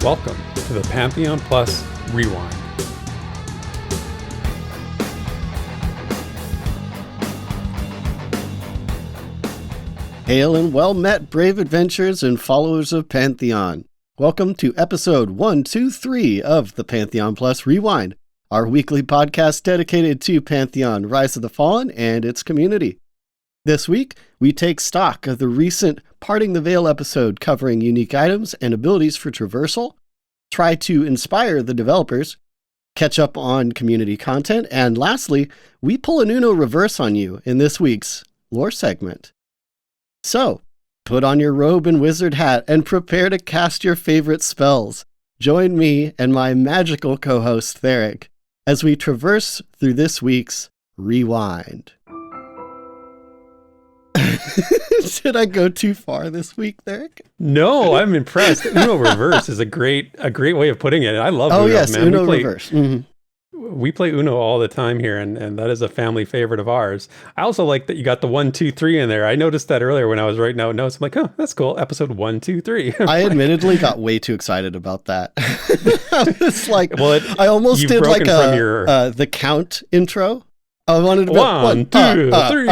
Welcome to the Pantheon Plus Rewind. Hail and well met, brave adventurers and followers of Pantheon. Welcome to episode 123 of the Pantheon Plus Rewind, our weekly podcast dedicated to Pantheon, Rise of the Fallen, and its community. This week, we take stock of the recent Parting the Veil episode covering unique items and abilities for traversal, try to inspire the developers, catch up on community content, and lastly, we pull an Uno reverse on you in this week's lore segment. So, put on your robe and wizard hat and prepare to cast your favorite spells. Join me and my magical co-host, Theric, as we traverse through this week's Rewind. Did I go too far this week, Theric? No, I'm impressed. Uno reverse is a great way of putting it. I love Uno, yes, man. Uno reverse. We play Uno all the time here, and that is a family favorite of ours. I also like that you got the 1, 2, 3 in there. I noticed that earlier when I was writing out notes. I'm like, oh, that's cool. Episode 1, 2, 3. I admittedly got way too excited about that. I was like, I almost did like the count intro. I wanted to go 1, 2, 3.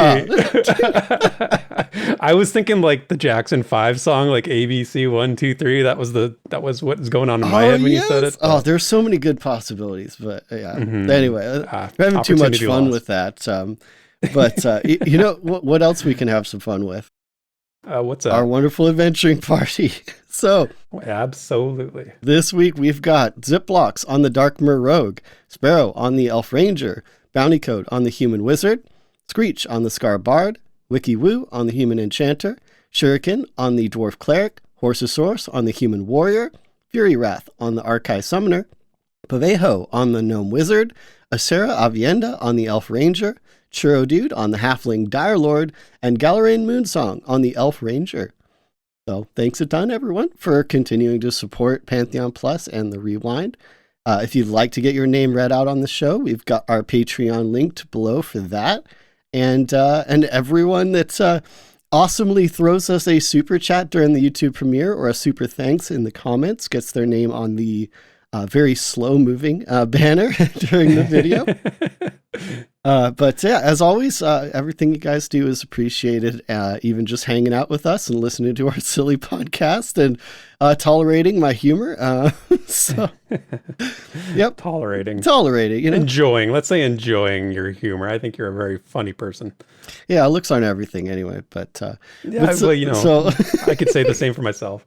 I was thinking like the Jackson 5 song, like ABC 1, 2, 3. That was what was going on in my head when you said it. Oh, there's so many good possibilities, but yeah. Anyway, we're having too much fun with that. But you know what else we can have some fun with? What's that? Our wonderful adventuring party. So, absolutely. This week we've got Zipblocks on the Darkmer Rogue, Sparrow on the Elf Ranger, Bounty Code on the Human Wizard, Screech on the Scar Bard, Wiki Woo on the Human Enchanter, Shuriken on the Dwarf Cleric, Horsosaurus on the Human Warrior, Fury Wrath on the Archai Summoner, Pavejo on the Gnome Wizard, Acera Avienda on the Elf Ranger, Churro Dude on the Halfling Dire Lord, and Galarain Moonsong on the Elf Ranger. So thanks a ton, everyone, for continuing to support Pantheon Plus and the Rewind. If you'd like to get your name read out on the show, we've got our Patreon linked below for that. And everyone that's awesomely throws us a super chat during the YouTube premiere or a super thanks in the comments gets their name on the very slow moving banner during the video. But yeah, as always, everything you guys do is appreciated, even just hanging out with us and listening to our silly podcast and tolerating my humor. So, yep. Tolerating, you know? Enjoying. Let's say enjoying your humor. I think you're a very funny person. Yeah, looks aren't everything anyway, but... well, you know, so I could say the same for myself.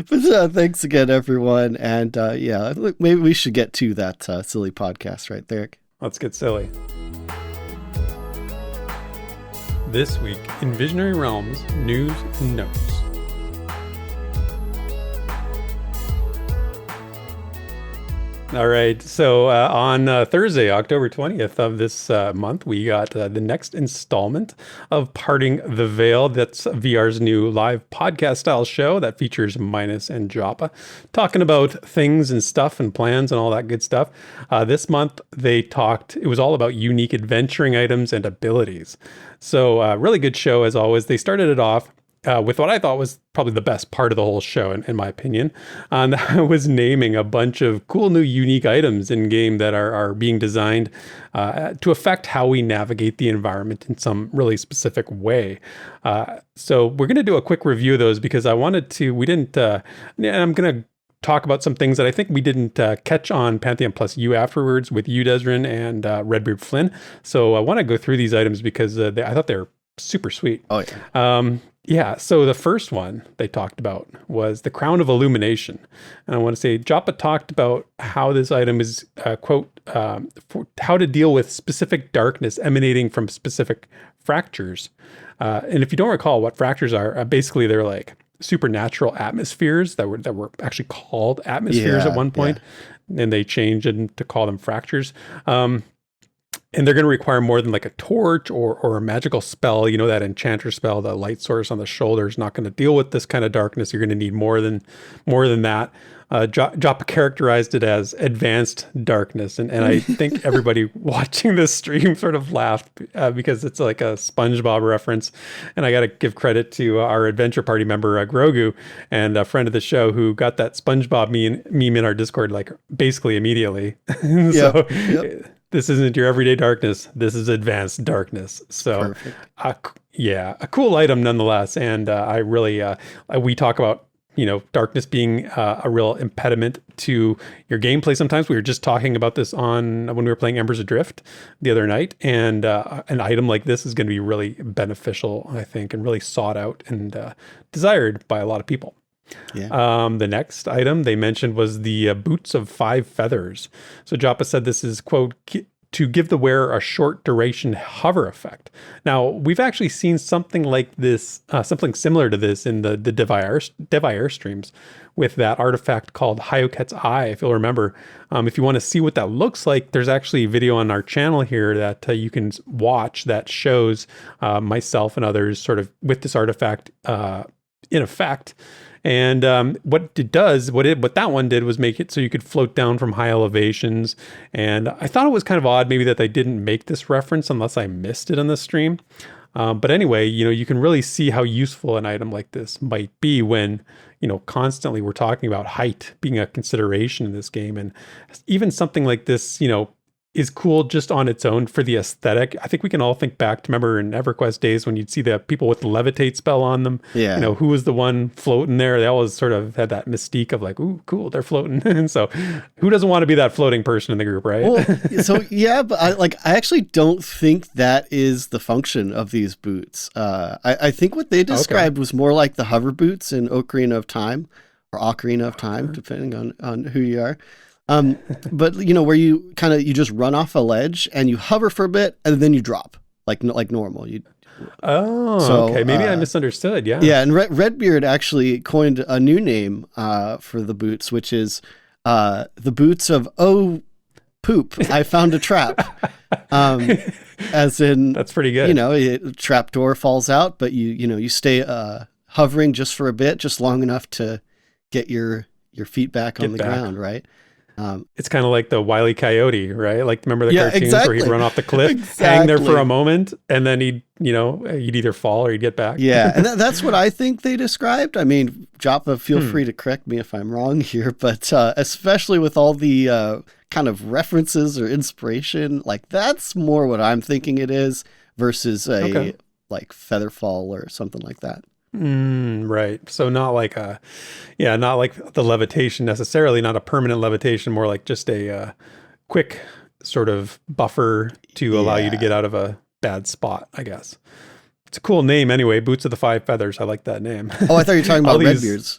But thanks again, everyone. And yeah, look, maybe we should get to that silly podcast right there. Let's get silly. This week in Visionary Realms News and Notes. All right, so on Thursday, October 20th of this month, we got the next installment of Parting the Veil. That's VR's new live podcast-style show that features Minus and Joppa, talking about things and stuff and plans and all that good stuff. This month, it was all about unique adventuring items and abilities. So really good show, as always. They started it off with what I thought was probably the best part of the whole show, in my opinion. And I was naming a bunch of cool new unique items in game that are being designed to affect how we navigate the environment in some really specific way. So we're going to do a quick review of those because I'm going to talk about some things that I think we didn't catch on Pantheon Plus U afterwards with you, Desrin, and Redbeardflynn. So I want to go through these items because I thought they were super sweet. Oh, yeah. Yeah, so the first one they talked about was the Crown of Illumination. And I want to say, Joppa talked about how this item is, quote, for how to deal with specific darkness emanating from specific fractures. And if you don't recall what fractures are, basically they're like supernatural atmospheres that were actually called atmospheres at one point. And they changed it to call them fractures. and they're going to require more than like a torch or a magical spell. You know, that enchanter spell, the light source on the shoulder is not going to deal with this kind of darkness. You're going to need more than that. Joppa characterized it as advanced darkness. And I think everybody watching this stream sort of laughed because it's like a SpongeBob reference. And I got to give credit to our adventure party member, Grogu, and a friend of the show who got that SpongeBob meme in our Discord, like basically immediately. So this isn't your everyday darkness. This is advanced darkness. So a cool item nonetheless. And I really, we talk about, you know, darkness being a real impediment to your gameplay. Sometimes we were just talking about this when we were playing Embers Adrift the other night, and an item like this is going to be really beneficial, I think, and really sought out and desired by a lot of people. Yeah. The next item they mentioned was the Boots of 5 Feathers. So Joppa said this is, quote, to give the wearer a short duration hover effect. Now, we've actually seen something like this, something similar to this in the Dev.IR streams with that artifact called Hayoket's Eye, if you'll remember. If you want to see what that looks like, there's actually a video on our channel here that you can watch that shows myself and others sort of with this artifact in effect. And what that one did was make it so you could float down from high elevations. And I thought it was kind of odd maybe that they didn't make this reference unless I missed it on the stream. But anyway, you know, you can really see how useful an item like this might be when, you know, constantly we're talking about height being a consideration in this game. And even something like this, you know, is cool just on its own for the aesthetic. I think we can all think back to, remember in EverQuest days when you'd see the people with the levitate spell on them. Yeah. You know, who was the one floating there? They always sort of had that mystique of like, ooh, cool, they're floating. And so who doesn't want to be that floating person in the group, right? Well, so yeah, but I actually don't think that is the function of these boots. I think what they described was more like the hover boots in Ocarina of Time or Ocarina of Time, depending on who you are. But you know, where you just run off a ledge and you hover for a bit and then you drop like normal. Okay. Maybe I misunderstood. Yeah. Yeah. And Redbeard actually coined a new name, for the boots, which is, the boots of, oh, poop. I found a trap. As in, that's pretty good. You know, a trap door falls out, but you stay, hovering just for a bit, just long enough to get your feet back on the ground. Right. It's kind of like the Wile E. Coyote, right? Like, remember the cartoons where he'd run off the cliff, hang there for a moment, and then he'd either fall or he'd get back. Yeah, and that's what I think they described. I mean, Joppa, feel free to correct me if I'm wrong here, but especially with all the kind of references or inspiration, like that's more what I'm thinking it is versus like Featherfall or something like that. Right. So not like not like the levitation necessarily, not a permanent levitation, more like just a quick sort of buffer to allow you to get out of a bad spot, I guess. It's a cool name anyway, Boots of the 5 Feathers. I like that name. Oh, I thought you were talking about Redbeards.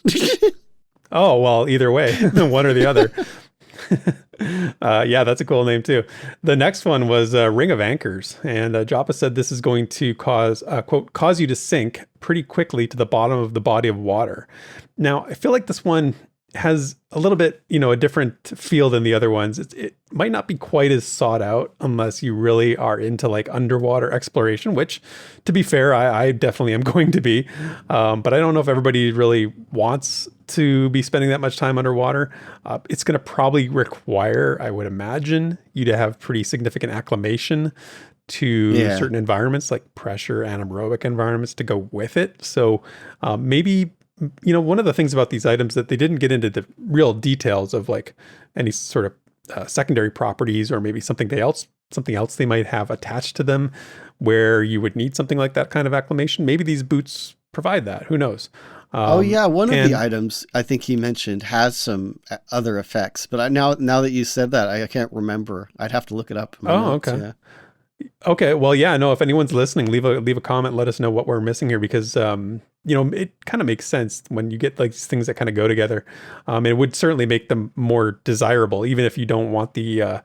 Oh, well, either way, one or the other. Yeah, that's a cool name too. The next one was Ring of Anchors, and Joppa said this is going to quote, cause you to sink pretty quickly to the bottom of the body of water. Now, I feel like this one has a little bit, a different feel than the other ones. It might not be quite as sought out unless you really are into like underwater exploration, which, to be fair, I definitely am going to be. But I don't know if everybody really wants to be spending that much time underwater. It's going to probably require, I would imagine, you to have pretty significant acclimation to certain environments, like pressure, anaerobic environments, to go with it. So maybe, one of the things about these items that they didn't get into the real details of like any sort of secondary properties, or maybe something else they might have attached to them where you would need something like that kind of acclimation. Maybe these boots provide that. Who knows? One of the items I think he mentioned has some other effects, but now that you said that, I can't remember. I'd have to look it up. Okay. Yeah. Okay. Well, yeah, no, if anyone's listening, leave a comment, let us know what we're missing here, because, it kind of makes sense when you get like these things that kind of go together. It would certainly make them more desirable, even if you don't want the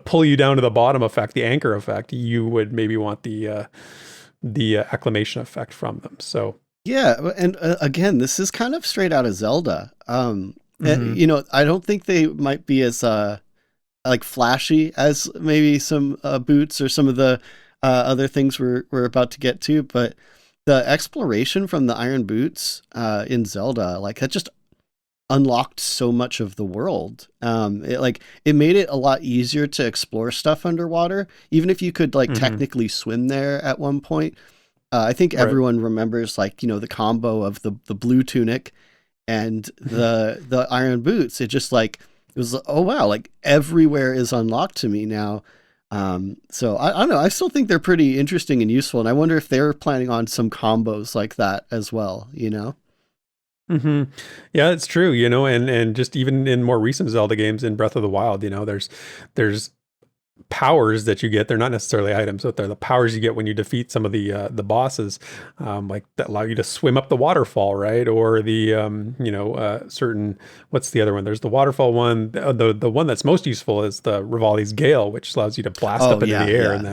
pull you down to the bottom effect, the anchor effect. You would maybe want the acclimation effect from them. So yeah, and again, this is kind of straight out of Zelda. And, I don't think they might be as like flashy as maybe some boots or some of the other things we're about to get to, but the exploration from the iron boots in Zelda, like that just unlocked so much of the world. It made it a lot easier to explore stuff underwater, even if you could like technically swim there at one point. I think everyone remembers like, the combo of the blue tunic and the iron boots. It just like, it was, oh wow, like everywhere is unlocked to me now. So I don't know. I still think they're pretty interesting and useful. And I wonder if they're planning on some combos like that as well, Mm-hmm. Yeah, it's true, and just even in more recent Zelda games in Breath of the Wild, there's powers that you get. They're not necessarily items, but they're the powers you get when you defeat some of the bosses, like that allow you to swim up the waterfall, right? Or the certain, what's the other one? There's the waterfall one. The one that's most useful is the Rivali's Gale, which allows you to blast up into the air and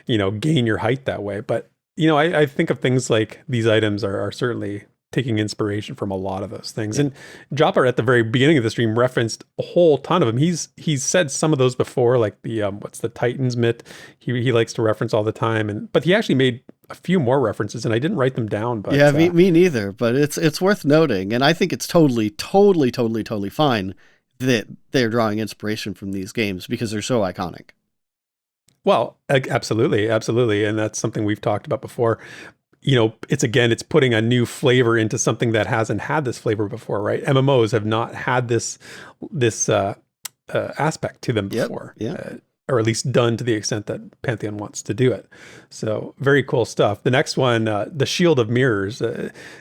then gain your height that way. But I think of things like these items are certainly taking inspiration from a lot of those things. And Jopper at the very beginning of the stream referenced a whole ton of them. He's said some of those before, like the what's the Titan's mitt. He likes to reference all the time, but he actually made a few more references, and I didn't write them down. But yeah, me neither. But it's worth noting, and I think it's totally fine that they're drawing inspiration from these games because they're so iconic. Well, absolutely, and that's something we've talked about before. It's putting a new flavor into something that hasn't had this flavor before, right? MMOs have not had this aspect to them before, or at least done to the extent that Pantheon wants to do it. So very cool stuff. The next one, the Shield of Mirrors.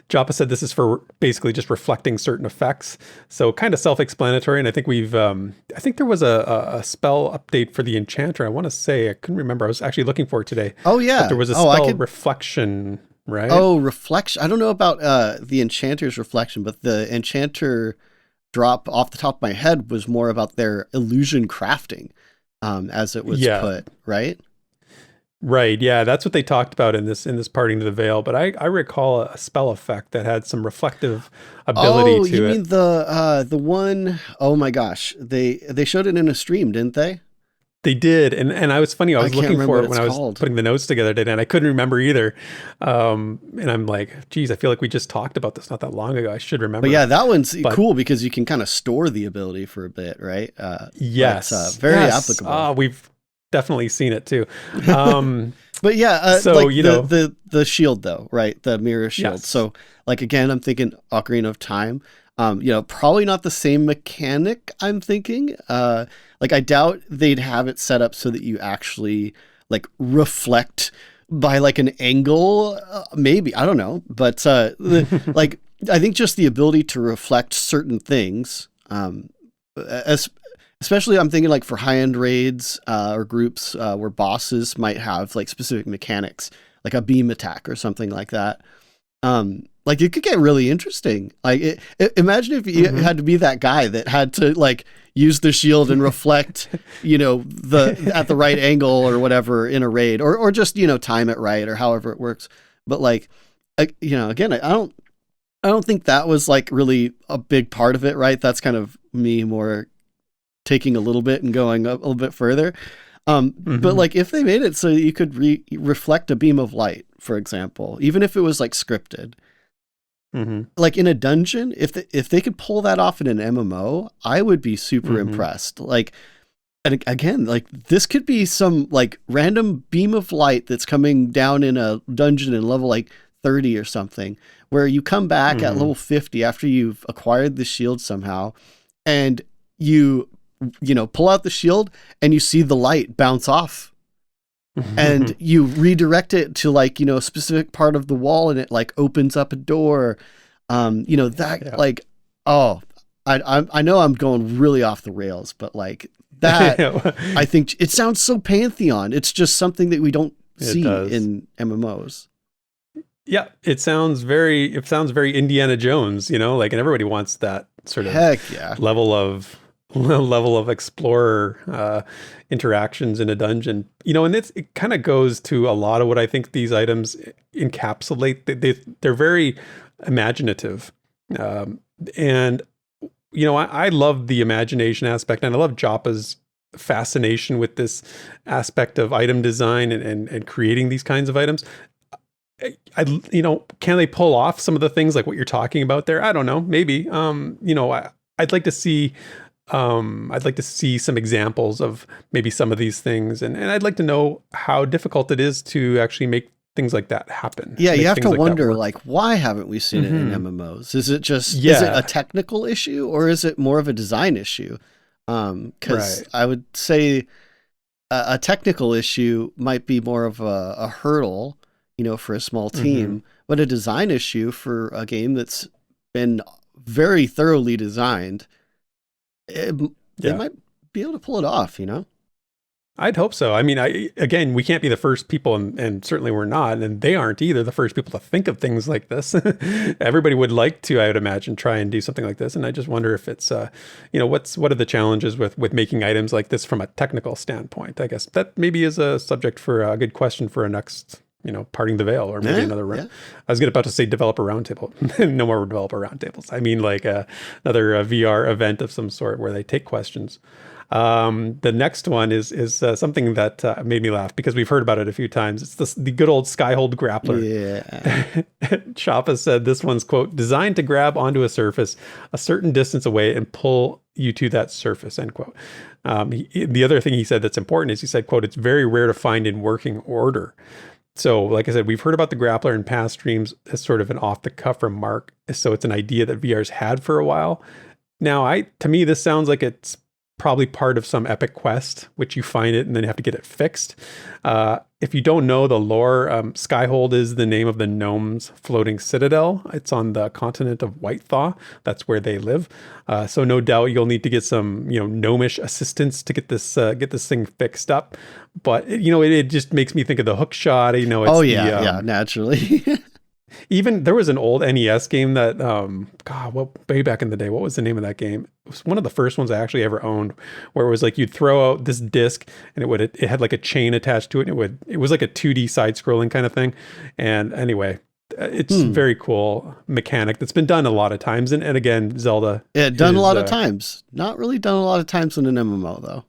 Joppa said this is for basically just reflecting certain effects. So kind of self-explanatory. And I think I think there was a spell update for the Enchanter. I want to say, I couldn't remember. I was actually looking for it today. Oh yeah. But there was a spell reflection. Right. Oh, reflection. I don't know about the Enchanter's reflection, but the Enchanter drop off the top of my head was more about their illusion crafting, as it was put, right? Right. Yeah, that's what they talked about in this Parting to the Veil. But I recall a spell effect that had some reflective ability to it. Oh, you mean the one? Oh my gosh, they showed it in a stream, didn't they? They did, and I was funny. I was looking for it when I was putting the notes together today, and I couldn't remember either. And I'm like, geez, I feel like we just talked about this not that long ago. I should remember. But yeah, that one's cool because you can kind of store the ability for a bit, right? Yes, very applicable. We've definitely seen it too. But yeah, so like the shield though, right? The mirror shield. Yes. So like again, I'm thinking Ocarina of Time. Probably not the same mechanic, I'm thinking. Like I doubt they'd have it set up so that you actually like reflect by like an angle, maybe, I don't know. But like I think just the ability to reflect certain things, especially I'm thinking like for high-end raids or groups where bosses might have like specific mechanics, like a beam attack or something like that. Like it could get really interesting. Like imagine if you had to be that guy that had to like use the shield and reflect, at the right angle or whatever in a raid, or just time it right or however it works. But like, again, I don't think that was like really a big part of it, right? That's kind of me more taking a little bit and going a little bit further. But like if they made it so you could reflect a beam of light, for example, even if it was like scripted, like in a dungeon, if they could pull that off in an MMO, I would be super impressed. Like, and again, like this could be some like random beam of light that's coming down in a dungeon in level like 30 or something, where you come back at level 50 after you've acquired the shield somehow, and you pull out the shield and you see the light bounce off. And you redirect it to like, a specific part of the wall and it like opens up a door. Like, oh, I know I'm going really off the rails, but like that, I think it sounds so Pantheon. It's just something that we don't see in MMOs. Yeah. It sounds very Indiana Jones, like, and everybody wants that sort of level of explorer interactions in a dungeon, and it kind of goes to a lot of what I think these items encapsulate. They're very imaginative, and I love the imagination aspect, and I love Joppa's fascination with this aspect of item design and creating these kinds of items. Can they pull off some of the things like what you're talking about there? I don't know. Maybe. I'd like to see. I'd like to see some examples of maybe some of these things, and I'd like to know how difficult it is to actually make things like that happen. Yeah, you have to wonder, like, why haven't we seen it in MMOs? Is it just is it a technical issue, or is it more of a design issue? Because I would say a technical issue might be more of a hurdle, for a small team, but a design issue for a game that's been very thoroughly designed, they might be able to pull it off, I'd hope so. I mean, again, we can't be the first people, and certainly we're not, and they aren't either, the first people to think of things like this. Everybody would like to, I would imagine, try and do something like this. And I just wonder if it's, what are the challenges with making items like this from a technical standpoint? I guess that maybe is a subject for a good question for a next, parting the veil, or maybe another. I was about to say developer roundtable. No more developer roundtables. I mean, like another VR event of some sort where they take questions. The next one is something that made me laugh because we've heard about it a few times. It's the good old Skyhold grappler. Yeah. Chapa said this one's, quote, designed to grab onto a surface a certain distance away and pull you to that surface, end quote. The other thing he said that's important is he said, quote, it's very rare to find in working order. So, like I said, we've heard about the grappler in past streams as sort of an off-the-cuff remark. So it's an idea that VR's had for a while. Now, to me, this sounds like it's probably part of some epic quest, which you find it and then you have to get it fixed. If you don't know the lore, Skyhold is the name of the gnomes' floating citadel. It's on the continent of Whitethaw. That's where they live. So no doubt you'll need to get some, gnomish assistance to get this thing fixed up. But it just makes me think of the hook shot. It's naturally. Even there was an old NES game that, way back in the day, what was the name of that game? It was one of the first ones I actually ever owned, where it was like you'd throw out this disc and it had like a chain attached to it. And it was like a 2D side scrolling kind of thing. And anyway, it's very cool mechanic that's been done a lot of times. And again, Zelda. Yeah, done a lot of times. Not really done a lot of times in an MMO though.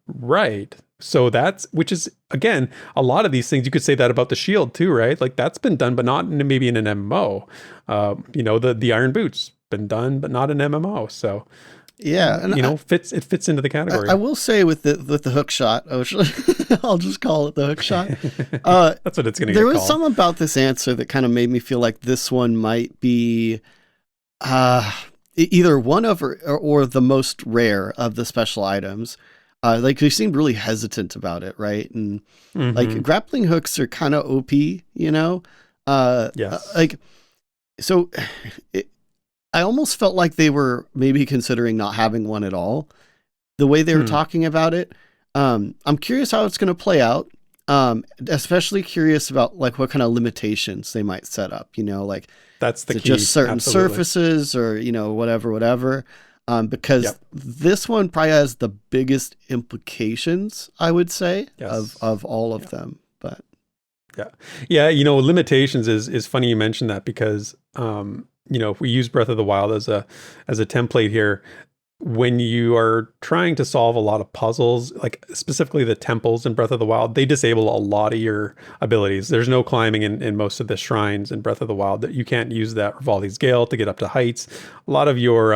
Right. So which is, again, a lot of these things, you could say that about the shield too, right? Like that's been done, but not maybe in an MMO. The Iron Boots been done, but not an MMO. So yeah, and it fits into the category. I will say with the hook shot, I'll just call it the hook shot. That's what it's going to get called. There was something about this answer that kind of made me feel like this one might be either one of or the most rare of the special items. Like they seemed really hesitant about it, right? And like grappling hooks are kind of OP, Yes. I almost felt like they were maybe considering not having one at all. The way they were talking about it, I'm curious how it's going to play out. Especially curious about like what kind of limitations they might set up. Like that's the key. Just certain surfaces, or whatever. Because this one probably has the biggest implications, I would say, of all of them. But limitations is funny you mentioned that because if we use Breath of the Wild as a template here, when you are trying to solve a lot of puzzles, like specifically the temples in Breath of the Wild, they disable a lot of your abilities. There's no climbing in most of the shrines in Breath of the Wild. That you can't use that Rivali's Gale to get up to heights. A lot of your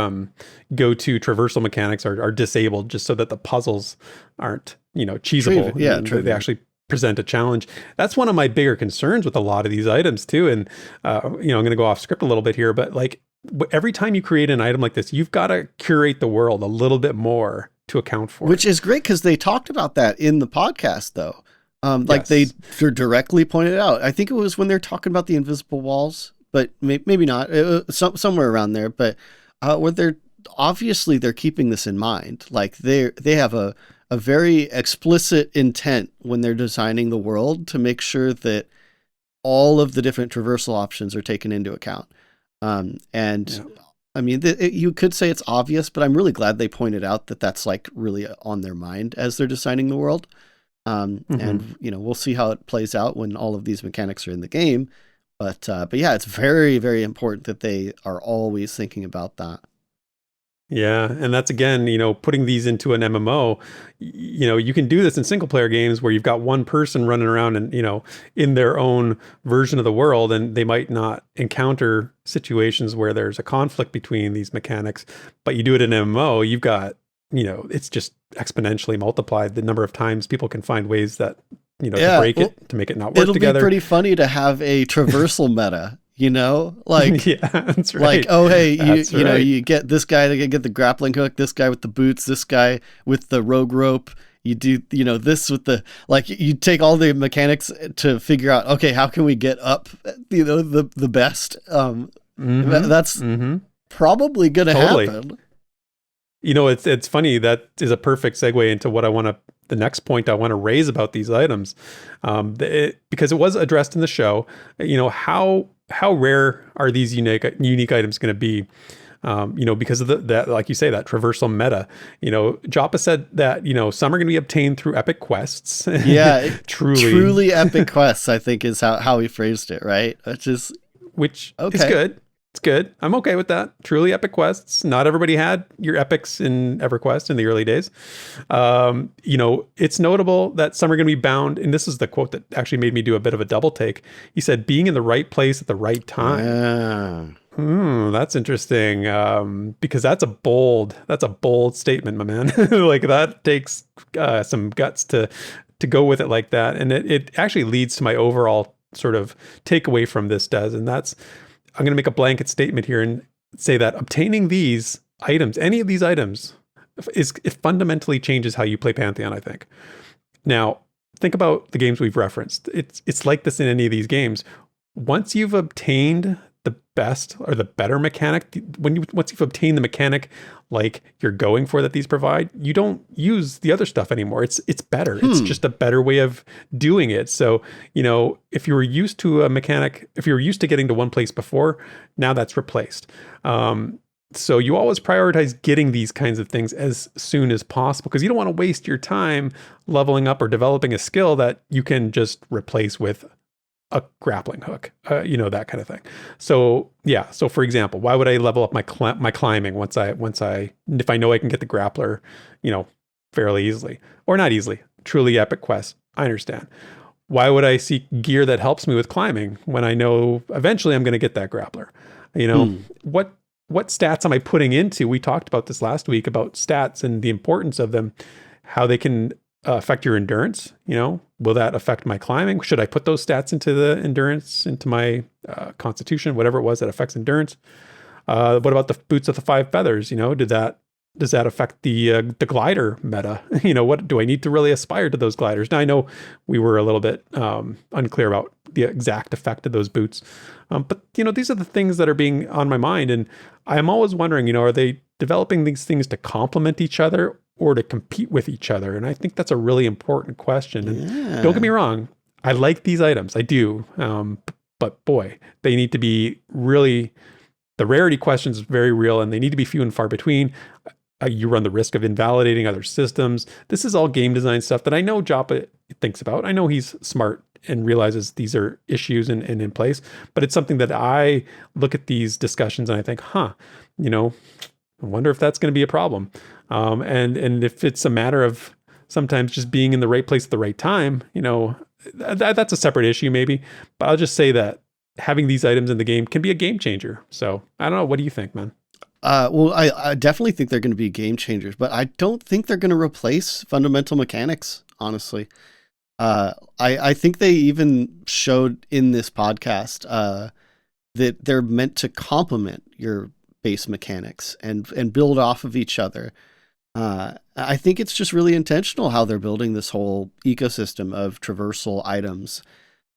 go-to traversal mechanics are disabled just so that the puzzles aren't, cheesable. They actually present a challenge. That's one of my bigger concerns with a lot of these items too. And, I'm going to go off script a little bit here, but like, every time you create an item like this, you've got to curate the world a little bit more to account for Which is great because they talked about that in the podcast, though. They directly pointed out. I think it was when they're talking about the invisible walls, but maybe not. Somewhere around there. But where they're keeping this in mind. Like they have a very explicit intent when they're designing the world to make sure that all of the different traversal options are taken into account. I mean, you could say it's obvious, but I'm really glad they pointed out that that's like really on their mind as they're designing the world. And we'll see how it plays out when all of these mechanics are in the game. But yeah, it's very, very important that they are always thinking about that. Yeah, and that's again, putting these into an MMO, you can do this in single player games where you've got one person running around and, in their own version of the world, and they might not encounter situations where there's a conflict between these mechanics, but you do it in an MMO, you've got, it's just exponentially multiplied the number of times people can find ways that, to break it, to make it not work together. It'll be pretty funny to have a traversal meta. Like, yeah, that's right. Like, oh, hey, you get this guy to get the grappling hook, this guy with the boots, this guy with the rogue rope. You do, this with the, like, you take all the mechanics to figure out, okay, how can we get up, the best? That's probably going to happen. It's funny. That is a perfect segue into what the next point I want to raise about these items. Because it was addressed in the show, how rare are these unique items going to be? Because of that, like you say, that traversal meta. Joppa said that some are going to be obtained through epic quests. Yeah, truly epic quests, I think, is how he phrased it, right? Which is good. It's good. I'm okay with that. Truly epic quests. Not everybody had your epics in EverQuest in the early days. It's notable that some are going to be bound, and this is the quote that actually made me do a bit of a double take. He said, being in the right place at the right time. Yeah. That's interesting. Because that's a bold statement, my man. Like, that takes some guts to go with it like that. And it actually leads to my overall sort of takeaway from this, Des, and that's, I'm going to make a blanket statement here and say that obtaining these items, any of these items, it fundamentally changes how you play Pantheon, I think. Now, think about the games we've referenced. It's like this in any of these games. Once you've obtained the best or the better mechanic, once you've obtained the mechanic like you're going for that these provide, you don't use the other stuff anymore. It's better. It's just a better way of doing it. So, if you were used to a mechanic, if you were used to getting to one place before, now that's replaced. So you always prioritize getting these kinds of things as soon as possible, because you don't want to waste your time leveling up or developing a skill that you can just replace with a grappling hook, that kind of thing. So yeah. So for example, why would I level up my climbing if I know I can get the grappler, fairly easily, or not easily? Truly epic quest, I understand. Why would I seek gear that helps me with climbing when I know eventually I'm going to get that grappler? What stats am I putting into? We talked about this last week about stats and the importance of them, how they can affect your endurance. Will that affect my climbing? Should I put those stats into the endurance, into my constitution, whatever it was that affects endurance? What about the boots of the 5 feathers? Does that affect the glider meta? What do I need to really aspire to those gliders? Now, I know we were a little bit unclear about the exact effect of those boots, but these are the things that are being on my mind, and I'm always wondering, are they developing these things to complement each other or to compete with each other? And I think that's a really important question. And don't get me wrong, I like these items, I do, but boy, they need to be really. The rarity question is very real, and they need to be few and far between. You run the risk of invalidating other systems. This is all game design stuff that I know Joppa thinks about. I know he's smart and realizes these are issues and in place, but it's something that I look at these discussions and I think, I wonder if that's going to be a problem. And if it's a matter of sometimes just being in the right place at the right time, that's a separate issue maybe, but I'll just say that having these items in the game can be a game changer. So I don't know. What do you think, man? Well, I definitely think they're going to be game changers, but I don't think they're going to replace fundamental mechanics, honestly. I think they even showed in this podcast that they're meant to complement your base mechanics and build off of each other. I think it's just really intentional how they're building this whole ecosystem of traversal items.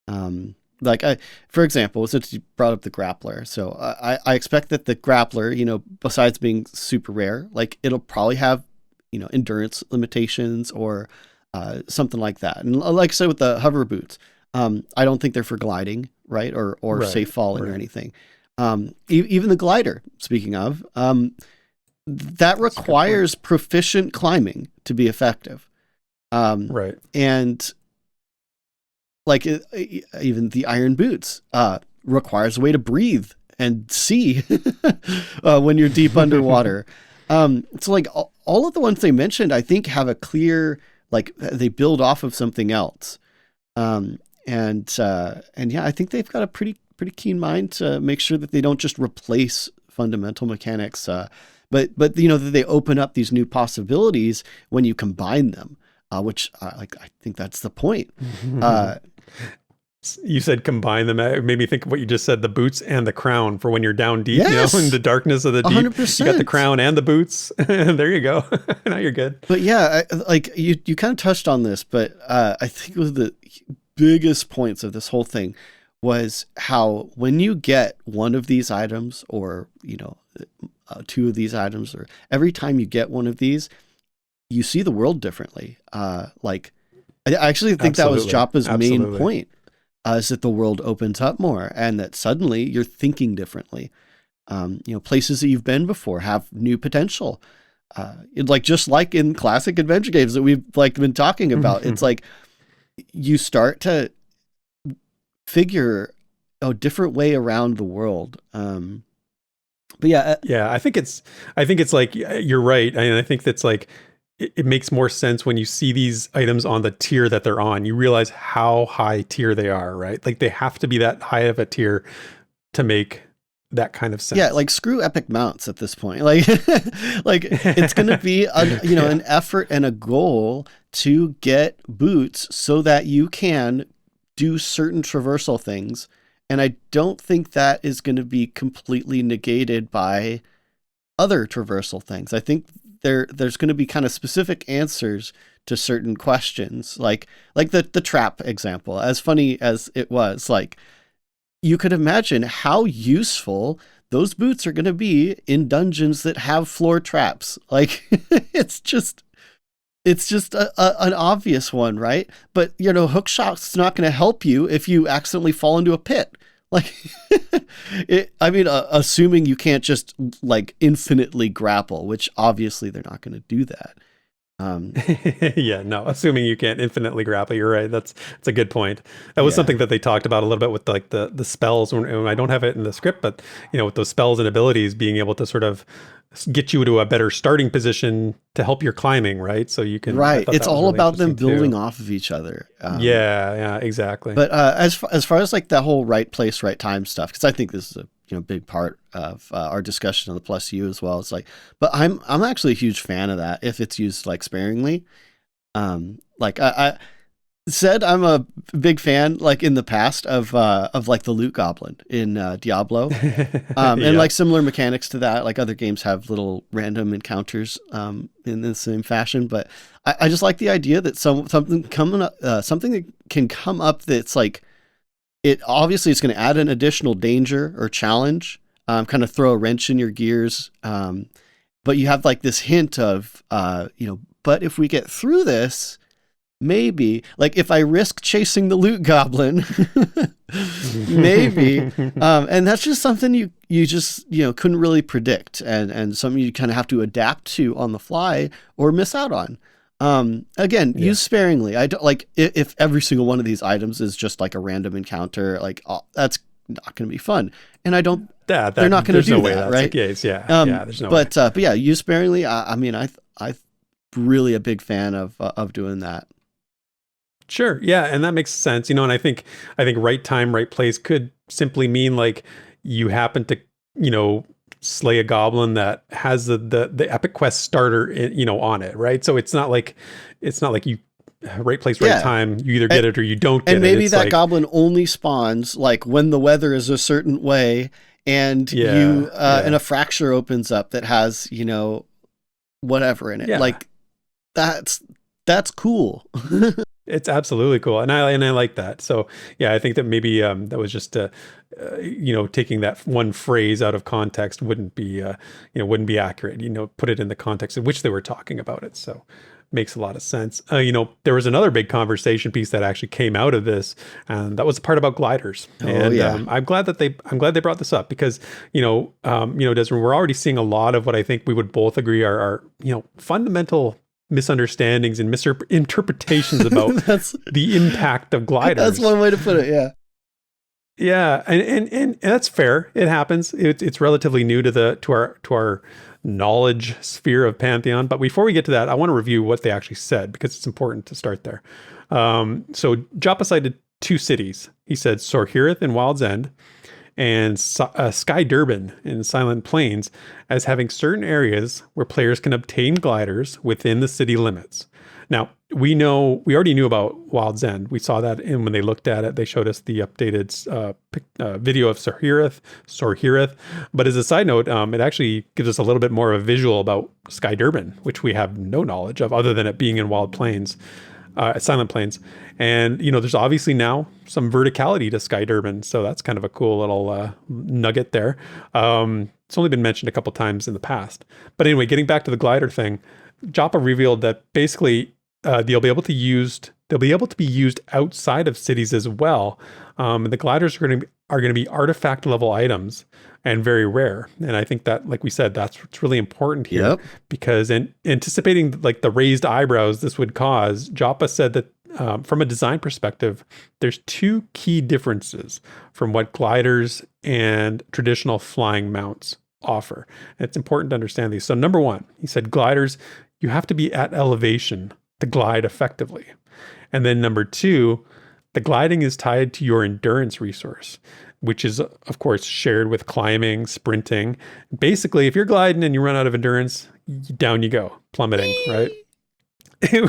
For example, since you brought up the grappler, so I expect that the grappler, besides being super rare, like it'll probably have, endurance limitations or something like that. And like I said with the hover boots, I don't think they're for gliding, right? Or right, safe falling or anything. Even the glider, speaking of, that requires proficient climbing to be effective. Right. And like even the iron boots requires a way to breathe and see when you're deep underwater. So like all of the ones they mentioned, I think have a clear, like they build off of something else. And yeah, I think they've got a pretty keen mind to make sure that they don't just replace fundamental mechanics, but that they open up these new possibilities when you combine them, which I think that's the point. You said combine them. It made me think of what you just said, the boots and the crown for when you're down deep, Yes, in the darkness of the deep. 100%. You got the crown and the boots. There you go. Now you're good. But yeah, you kind of touched on this, but I think one of the biggest points of this whole thing was how when you get one of these items or, two of these items, or every time you get one of these, you see the world differently. I actually think that was Joppa's main point. Is that the world opens up more and that suddenly you're thinking differently. Places that you've been before have new potential. Just like in classic adventure games that we've been talking about, it's like you start to figure a different way around the world. But yeah, I think it's like, you're right. And I think that's like, it makes more sense when you see these items on the tier that they're on. You realize how high tier they are, right? Like they have to be that high of a tier to make that kind of sense. Yeah, like screw epic mounts at this point. Like it's going to be an effort and a goal to get boots so that you can do certain traversal things. And I don't think that is going to be completely negated by other traversal things. I think there's going to be kind of specific answers to certain questions, like the trap example. As funny as it was, like you could imagine how useful those boots are going to be in dungeons that have floor traps. Like it's just an obvious one, right? But hookshot's not going to help you if you accidentally fall into a pit. Like, assuming you can't just infinitely grapple, which obviously they're not going to do that. Yeah, no, assuming you can't infinitely grapple, you're right. That's a good point. That was something that they talked about a little bit with the spells. When I don't have it in the script, but with those spells and abilities being able to sort of get you to a better starting position to help your climbing, right? So you can It's all really about them building off of each other. Yeah, exactly. But as far as that whole right place, right time stuff, because I think this is a big part of our discussion on the Plus U as well. It's but I'm actually a huge fan of that if it's used sparingly. I said I'm a big fan in the past of the loot goblin in Diablo, and similar mechanics to that. Other games have little random encounters in the same fashion, but I just like the idea that something that can come up that's it obviously is going to add an additional danger or challenge, kind of throw a wrench in your gears, but you have this hint of but if we get through this, maybe if I risk chasing the loot goblin, maybe, and that's just something you just couldn't really predict, and something you kind of have to adapt to on the fly or miss out on. Again, use sparingly. I don't if every single one of these items is just a random encounter, that's not going to be fun, and I don't. They're not going to do that, right? There's no way. But yeah, use sparingly. I'm really a big fan of doing that. Sure. Yeah. And that makes sense. And I think right time, right place could simply mean you happen to, slay a goblin that has the epic quest starter, on it. Right. So it's not like you right place, right time, you either get it or you don't get it. And maybe that goblin only spawns when the weather is a certain way and and a fracture opens up that has, whatever in it. Yeah. That's cool. It's absolutely cool, and I like that. So yeah, I think that maybe that was just taking that one phrase out of context wouldn't be accurate. Put it in the context in which they were talking about it. So makes a lot of sense. There was another big conversation piece that actually came out of this, and that was the part about gliders. I'm glad they brought this up because Desmond, we're already seeing a lot of what I think we would both agree are fundamental misunderstandings and misinterpretations about the impact of gliders. That's one way to put it. Yeah. Yeah. And that's fair. It happens. It's relatively new to our knowledge sphere of Pantheon. But before we get to that, I want to review what they actually said because it's important to start there. So Joppa cited 2 cities. He said Sorhirith in Wild's End and Sky Durban in Silent Plains as having certain areas where players can obtain gliders within the city limits. Now, we already knew about Wild's End. We saw that when they looked at it. They showed us the updated video of Sorhirith. But as a side note, it actually gives us a little bit more of a visual about Sky Durban, which we have no knowledge of other than it being in Wild Plains, Silent Plains. And, there's obviously now some verticality to Sky Durban. So that's kind of a cool little nugget there. It's only been mentioned a couple times in the past. But anyway, getting back to the glider thing, Joppa revealed that basically they'll be able to be used outside of cities as well. And the gliders are going to be artifact level items and very rare. And I think that, like we said, that's what's really important here. Yep. Because anticipating like the raised eyebrows this would cause, Joppa said that from a design perspective, there's 2 key differences from what gliders and traditional flying mounts offer. And it's important to understand these. So number 1, he said gliders, you have to be at elevation to glide effectively. And then number 2, the gliding is tied to your endurance resource, which is, of course, shared with climbing, sprinting. Basically, if you're gliding and you run out of endurance, down you go, plummeting, right?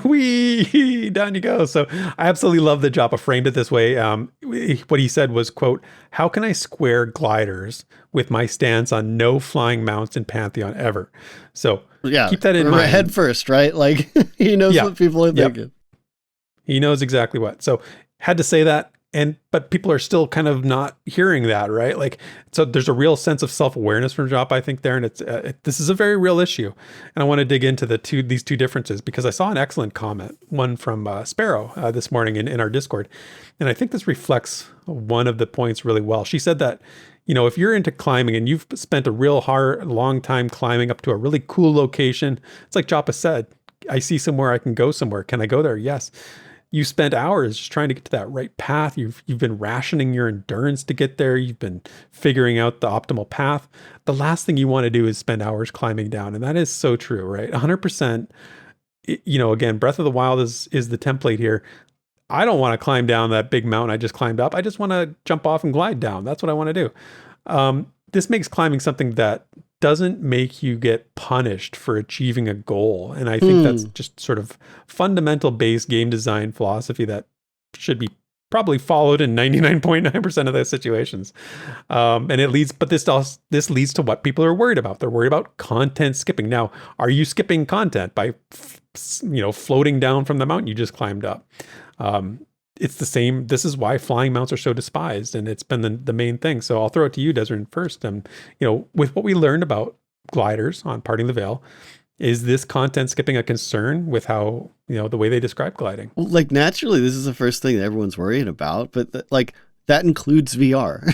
Whee, down you go. So I absolutely love that Joppa framed it this way. What he said was, quote, how can I square gliders with my stance on no flying mounts in Pantheon ever? So keep that in mind. Head first, right? Like he knows what people are thinking. He knows exactly what. So had to say that. But people are still kind of not hearing that, right? Like, so there's a real sense of self-awareness from Joppa, I think, there, and this is a very real issue. And I want to dig into these two differences because I saw an excellent comment, one from Sparrow this morning in our Discord, and I think this reflects one of the points really well. She said that, if you're into climbing and you've spent a real long time climbing up to a really cool location, it's like Joppa said, I see somewhere I can go somewhere. Can I go there? Yes. You spent hours just trying to get to that right path. You've been rationing your endurance to get there. You've been figuring out the optimal path. The last thing you want to do is spend hours climbing down. And that is so true, right? 100%. Again, Breath of the Wild is the template here. I don't want to climb down that big mountain I just climbed up. I just want to jump off and glide down. That's what I want to do. This makes climbing something that doesn't make you get punished for achieving a goal. And I think that's just sort of fundamental base game design philosophy that should be probably followed in 99.9% of those situations. And this leads to what people are worried about. They're worried about content skipping. Now, are you skipping content by, floating down from the mountain you just climbed up? It's the same. This is why flying mounts are so despised, and it's been the main thing. So I'll throw it to you, Desiree, first. With what we learned about gliders on Parting the Veil, is this content skipping a concern with how, the way they describe gliding? Well, like naturally, this is the first thing that everyone's worried about, but that includes VR.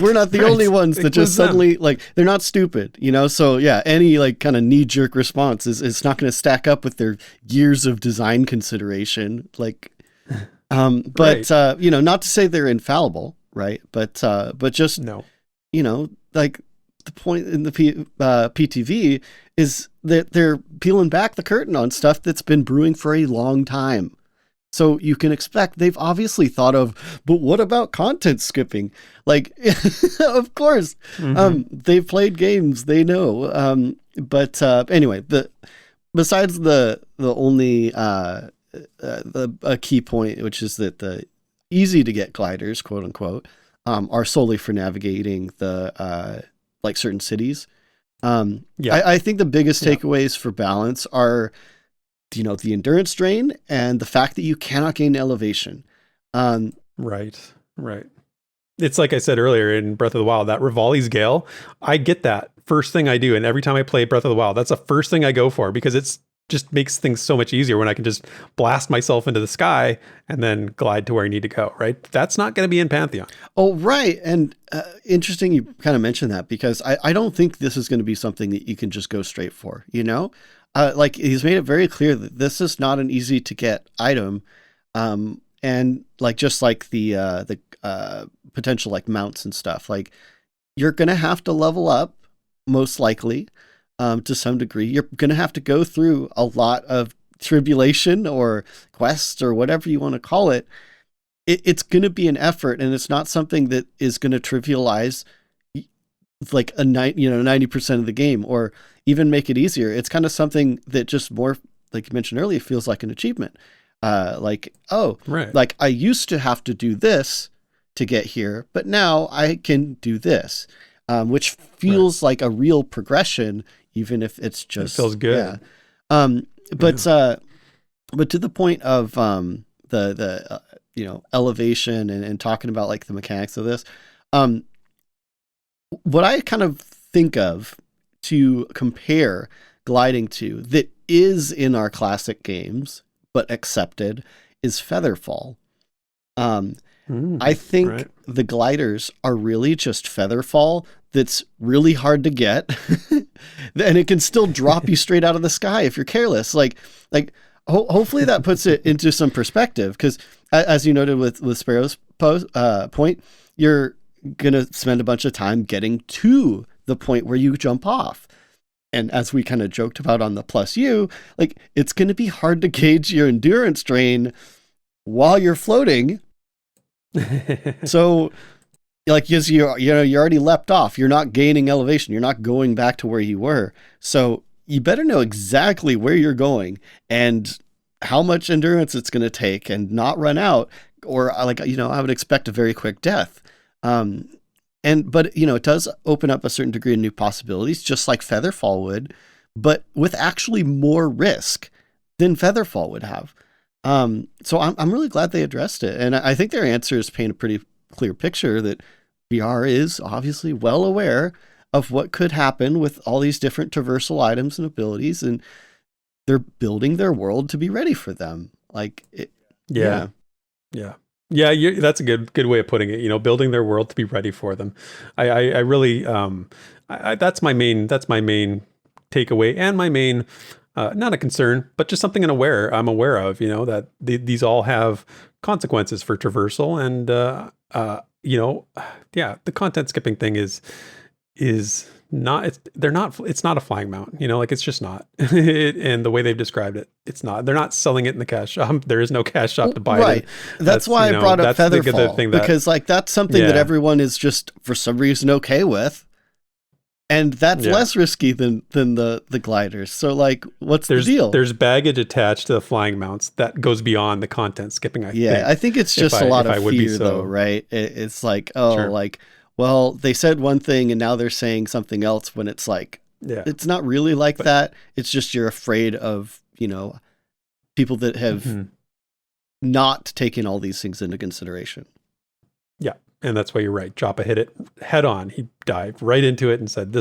We're not the only ones that just suddenly they're not stupid, So yeah, any kind of knee jerk response is not going to stack up with their years of design consideration. Not to say they're infallible, right? But just no, the point in the PTV is that they're peeling back the curtain on stuff that's been brewing for a long time. So you can expect they've obviously thought of, but what about content skipping? Of course, they've played games, they know. Anyway, besides the only a key point, which is that the easy to get gliders, quote unquote, are solely for navigating the certain cities. I think the biggest takeaways for balance are, the endurance drain and the fact that you cannot gain elevation. Right. It's like I said earlier in Breath of the Wild, that Rivali's Gale, I get that first thing I do. And every time I play Breath of the Wild, that's the first thing I go for because it's just makes things so much easier when I can just blast myself into the sky and then glide to where I need to go, right? That's not going to be in Pantheon. Oh, right. And interesting you kind of mentioned that because I don't think this is going to be something that you can just go straight for, he's made it very clear that this is not an easy to get item. And just like the potential mounts and stuff, you're going to have to level up most likely, to some degree. You're going to have to go through a lot of tribulation or quest or whatever you want to call it. It's going to be an effort, and it's not something that is going to trivialize like 90% of the game or even make it easier. It's kind of something that just more, like you mentioned earlier, feels like an achievement. Like, oh, Right. like I used to have to do this to get here, but now I can do this, which feels like a real progression, even if it's just, it feels good. Yeah. But to the point of the elevation and talking about like the mechanics of this, what I kind of think of to compare gliding to that is in our classic games but accepted is Featherfall. I think the gliders are really just Featherfall that's really hard to get, and it can still drop you straight out of the sky if you're careless. Hopefully that puts it into some perspective, because as you noted with Sparrow's point, you're gonna spend a bunch of time getting to the point where you jump off. And as we kind of joked about on the Plus U, like it's going to be hard to gauge your endurance drain while you're floating. So, like, because you already leapt off, you're not gaining elevation, you're not going back to where you were. So you better know exactly where you're going and how much endurance it's going to take, and not run out. Or I would expect a very quick death. But it does open up a certain degree of new possibilities, just like Featherfall would, but with actually more risk than Featherfall would have. So I'm really glad they addressed it. And I think their answers paint a pretty clear picture that VR is obviously well aware of what could happen with all these different traversal items and abilities, and they're building their world to be ready for them. Yeah. That's a good way of putting it. Building their world to be ready for them. I really, that's my main takeaway, and my main, not a concern, but just something I'm aware of. That these all have consequences for traversal, and the content skipping thing is not. It's not a flying mountain. It's just not. And the way they've described it, it's not. They're not selling it in the cash shop. There is no cash shop to buy it. Right. That's why I brought up Featherfall, because that's something that everyone is just for some reason okay with, and that's less risky than the gliders. So what's the deal? There's baggage attached to the flying mounts that goes beyond the content skipping. I think it's just a lot of fear, though, right? It's like, well, they said one thing and now they're saying something else, when it's like, it's not really like that. It's just you're afraid of, people that have not taken all these things into consideration. Yeah. And that's why you're right. Joppa hit it head on. He dived right into it and said,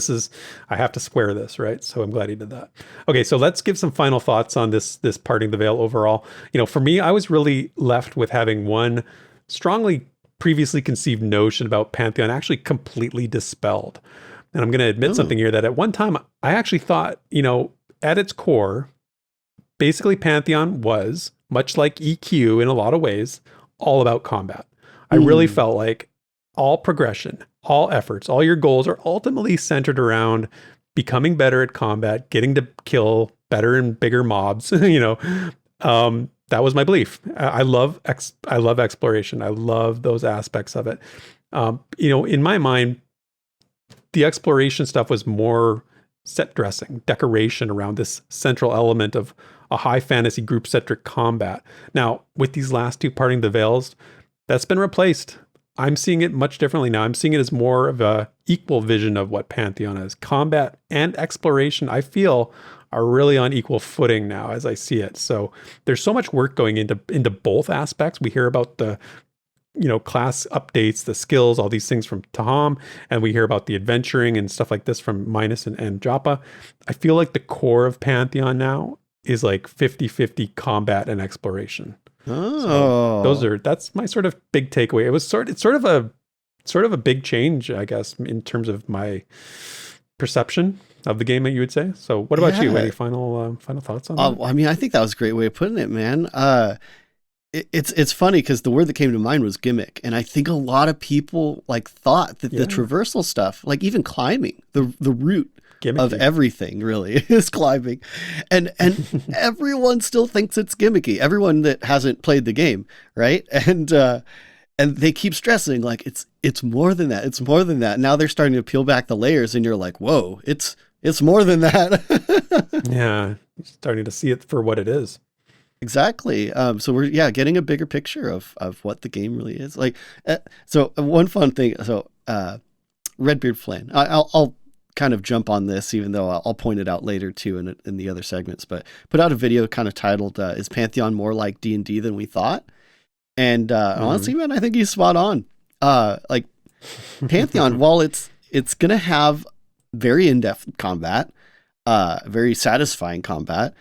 I have to square this, right? So I'm glad he did that. Okay, so let's give some final thoughts on this Parting the Veil overall. For me, I was really left with having one strongly previously conceived notion about Pantheon actually completely dispelled. And I'm going to admit something here, that at one time I actually thought, at its core, basically Pantheon was, much like EQ in a lot of ways, all about combat. I really felt like all progression, all efforts, all your goals are ultimately centered around becoming better at combat, getting to kill better and bigger mobs. That was my belief. I love exploration. I love those aspects of it. In my mind, the exploration stuff was more set dressing, decoration around this central element of a high fantasy group centric combat. Now, with these last two Parting the Veils, that's been replaced. I'm seeing it much differently now. I'm seeing it as more of a equal vision of what Pantheon is. Combat and exploration, I feel, are really on equal footing now as I see it. So there's so much work going into both aspects. We hear about the class updates, the skills, all these things from Taham, and we hear about the adventuring and stuff like this from Minus and Joppa. I feel like the core of Pantheon now is like 50-50 combat and exploration. Oh, so that's my sort of big takeaway. It's sort of a big change, I guess, in terms of my perception of the game, that you would say. So what about you? Any final thoughts on that? I mean, I think that was a great way of putting it, man. it's funny because the word that came to mind was gimmick, and I think a lot of people like thought that the traversal stuff, like even climbing, the root gimmicky of everything really is climbing, and everyone still thinks it's gimmicky. Everyone that hasn't played the game, right? And they keep stressing like it's more than that. It's more than that. Now they're starting to peel back the layers, and you're like, whoa, it's more than that. Yeah, starting to see it for what it is. Exactly. So we're getting a bigger picture of what the game really is. Like, so one fun thing. So Redbeardflynn. I'll kind of jump on this, even though I'll point it out later too in the other segments. But put out a video kind of titled "Is Pantheon more like D&D than we thought?" And honestly, man, I think he's spot on. Like Pantheon, while it's gonna have very in-depth combat, very satisfying combat.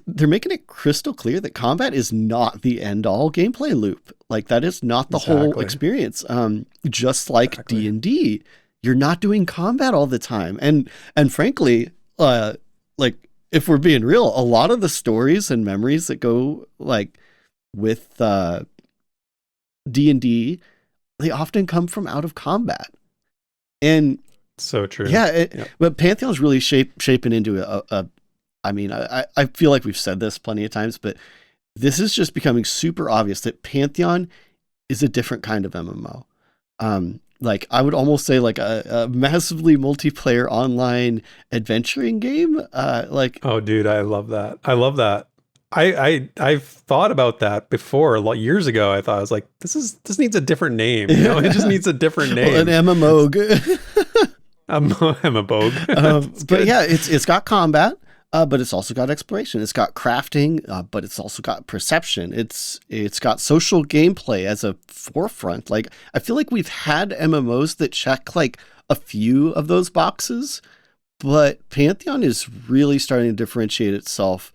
They're making it crystal clear that combat is not the end-all gameplay loop. Like that is not the whole experience. Just like D&D, you're not doing combat all the time. And frankly, like if we're being real, a lot of the stories and memories that go like with D&D, they often come from out of combat. And so true. Yeah, but Pantheon's really shaping into a I mean, I feel like we've said this plenty of times, but this is just becoming super obvious that Pantheon is a different kind of MMO. Like I would almost say like a massively multiplayer online adventuring game. Like, oh, dude, I love that. I love that. I've thought about that before a lot years ago. I thought I was like, this needs a different name. You know, it just needs a different name. Well, an MMO. MMORPG. But yeah, it's got combat. But it's also got exploration. It's got crafting, but it's also got perception. It's got social gameplay as a forefront. Like I feel like we've had MMOs that check like a few of those boxes, but Pantheon is really starting to differentiate itself,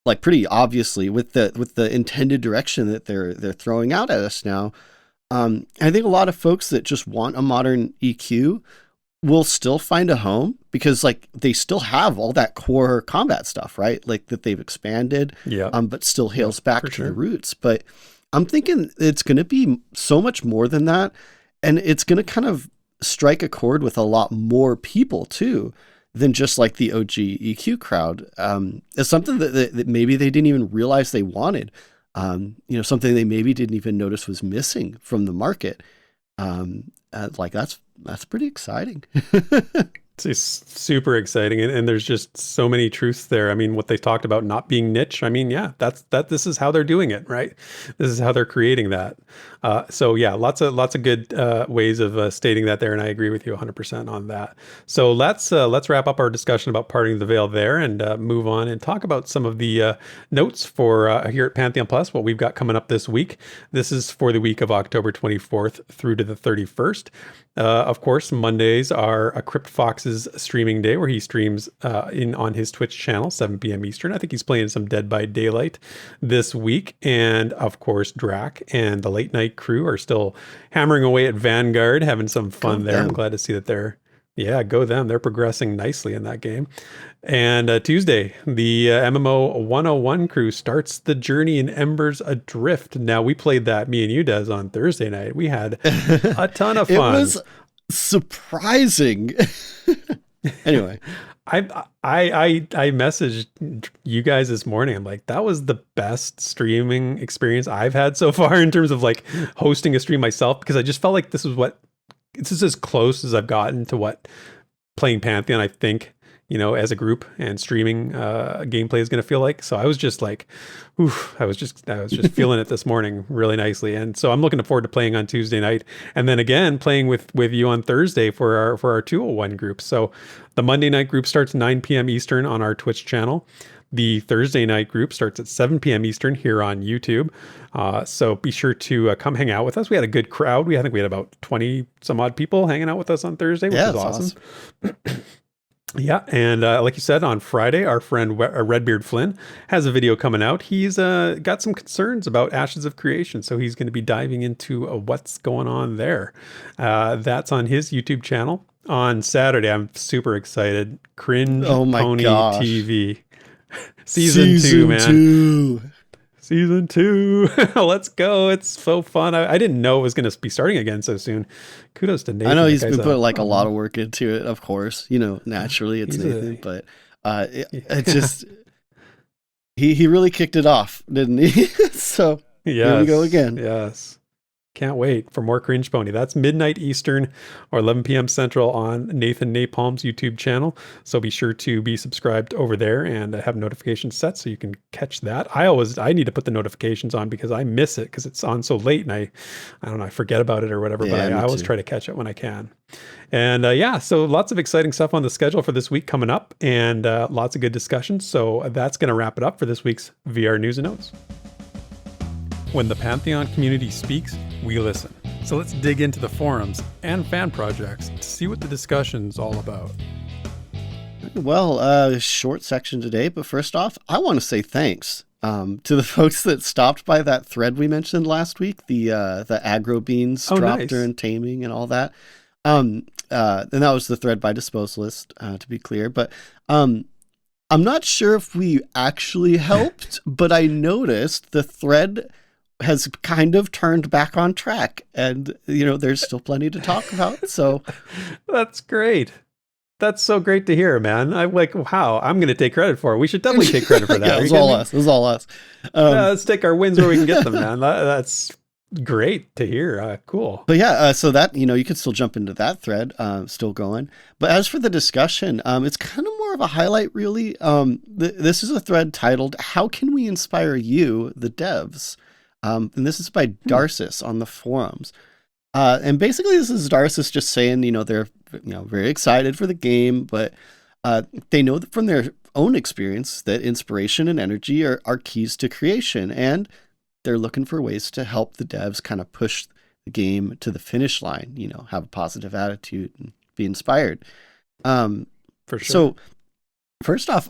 like pretty obviously with the intended direction that they're throwing out at us now. I think a lot of folks that just want a modern EQ will still find a home because like they still have all that core combat stuff, right? Like that they've expanded, but still hails back to the roots. But I'm thinking it's going to be so much more than that. And it's going to kind of strike a chord with a lot more people too, than just like the OG EQ crowd. It's something that maybe they didn't even realize they wanted. Something they maybe didn't even notice was missing from the market. Like that's pretty exciting. It's super exciting, and there's just so many truths there. I mean, what they talked about not being niche. I mean, yeah, this is how they're doing it, right? This is how they're creating that. So yeah, lots of good ways of stating that there, and I agree with you 100% on that. So let's wrap up our discussion about Parting the Veil there, and move on and talk about some of the notes for here at Pantheon Plus. What we've got coming up this week. This is for the week of October 24th through to the 31st. Of course, Mondays are a Crypt Fox's streaming day where he streams on his Twitch channel, 7 p.m. Eastern. I think he's playing some Dead by Daylight this week. And of course, Drac and the Late Night crew are still hammering away at Vanguard, having some fun there. I'm glad to see that go them. They're progressing nicely in that game. And Tuesday, the MMO 101 crew starts the journey in Embers Adrift. Now, we played that, me and you, Des, on Thursday night. We had a ton of fun. It was surprising. Anyway. I messaged you guys this morning. I'm like, that was the best streaming experience I've had so far in terms of like hosting a stream myself, because I just felt like this is as close as I've gotten to what playing Pantheon, I think, as a group and streaming gameplay is going to feel like. So I was just like, oof, I was just feeling it this morning really nicely. And so I'm looking forward to playing on Tuesday night, and then again playing with you on Thursday for our 201 group. So the Monday night group starts 9 p.m. Eastern on our Twitch channel. The Thursday night group starts at 7 p.m. Eastern here on YouTube. So be sure to come hang out with us. We had a good crowd. I think we had about 20 some odd people hanging out with us on Thursday, which is awesome. Yeah, and like you said, on Friday, our friend Redbeardflynn has a video coming out. He's got some concerns about Ashes of Creation, so he's going to be diving into what's going on there. That's on his YouTube channel. On Saturday, I'm super excited. Cringe Pony TV. Season 2, man. Season 2. Let's go. It's so fun. I didn't know it was going to be starting again so soon. Kudos to Nathan. I know he's been putting like a lot of work into it, of course. You know, naturally it's He's Nathan, but it just he really kicked it off, didn't he? So here we go again. Yes. Can't wait for more Cringe Pony. That's midnight Eastern or 11 p.m. Central on Nathan Napalm's YouTube channel. So be sure to be subscribed over there and have notifications set so you can catch that. I need to put the notifications on because I miss it because it's on so late and I don't know, I forget about it or whatever, but I always try to catch it when I can. And so lots of exciting stuff on the schedule for this week coming up and lots of good discussions. So that's going to wrap it up for this week's VR News and Notes. When the Pantheon community speaks, we listen. So let's dig into the forums and fan projects to see what the discussion's all about. Well, short section today, but first off, I want to say thanks to the folks that stopped by that thread we mentioned last week, the aggro beans dropped during taming and all that. And that was the thread by Disposalist, to be clear. But I'm not sure if we actually helped, but I noticed the thread has kind of turned back on track and, you know, there's still plenty to talk about. So that's great. That's so great to hear, man. I'm like, wow, I'm going to take credit for it. We should definitely take credit for that. Yeah, it was all us. It was all us. Let's take our wins where we can get them, man. That's great to hear. Cool. But yeah, so that, you know, you could still jump into that thread, still going. But as for the discussion, it's kind of more of a highlight, really. This is a thread titled, "How Can We Inspire You, the Devs?" And this is by Darsis on the forums. And basically this is Darsis just saying, you know, they're, you know, very excited for the game, but they know that from their own experience that inspiration and energy are keys to creation. And they're looking for ways to help the devs kind of push the game to the finish line, you know, have a positive attitude and be inspired. For sure. So first off,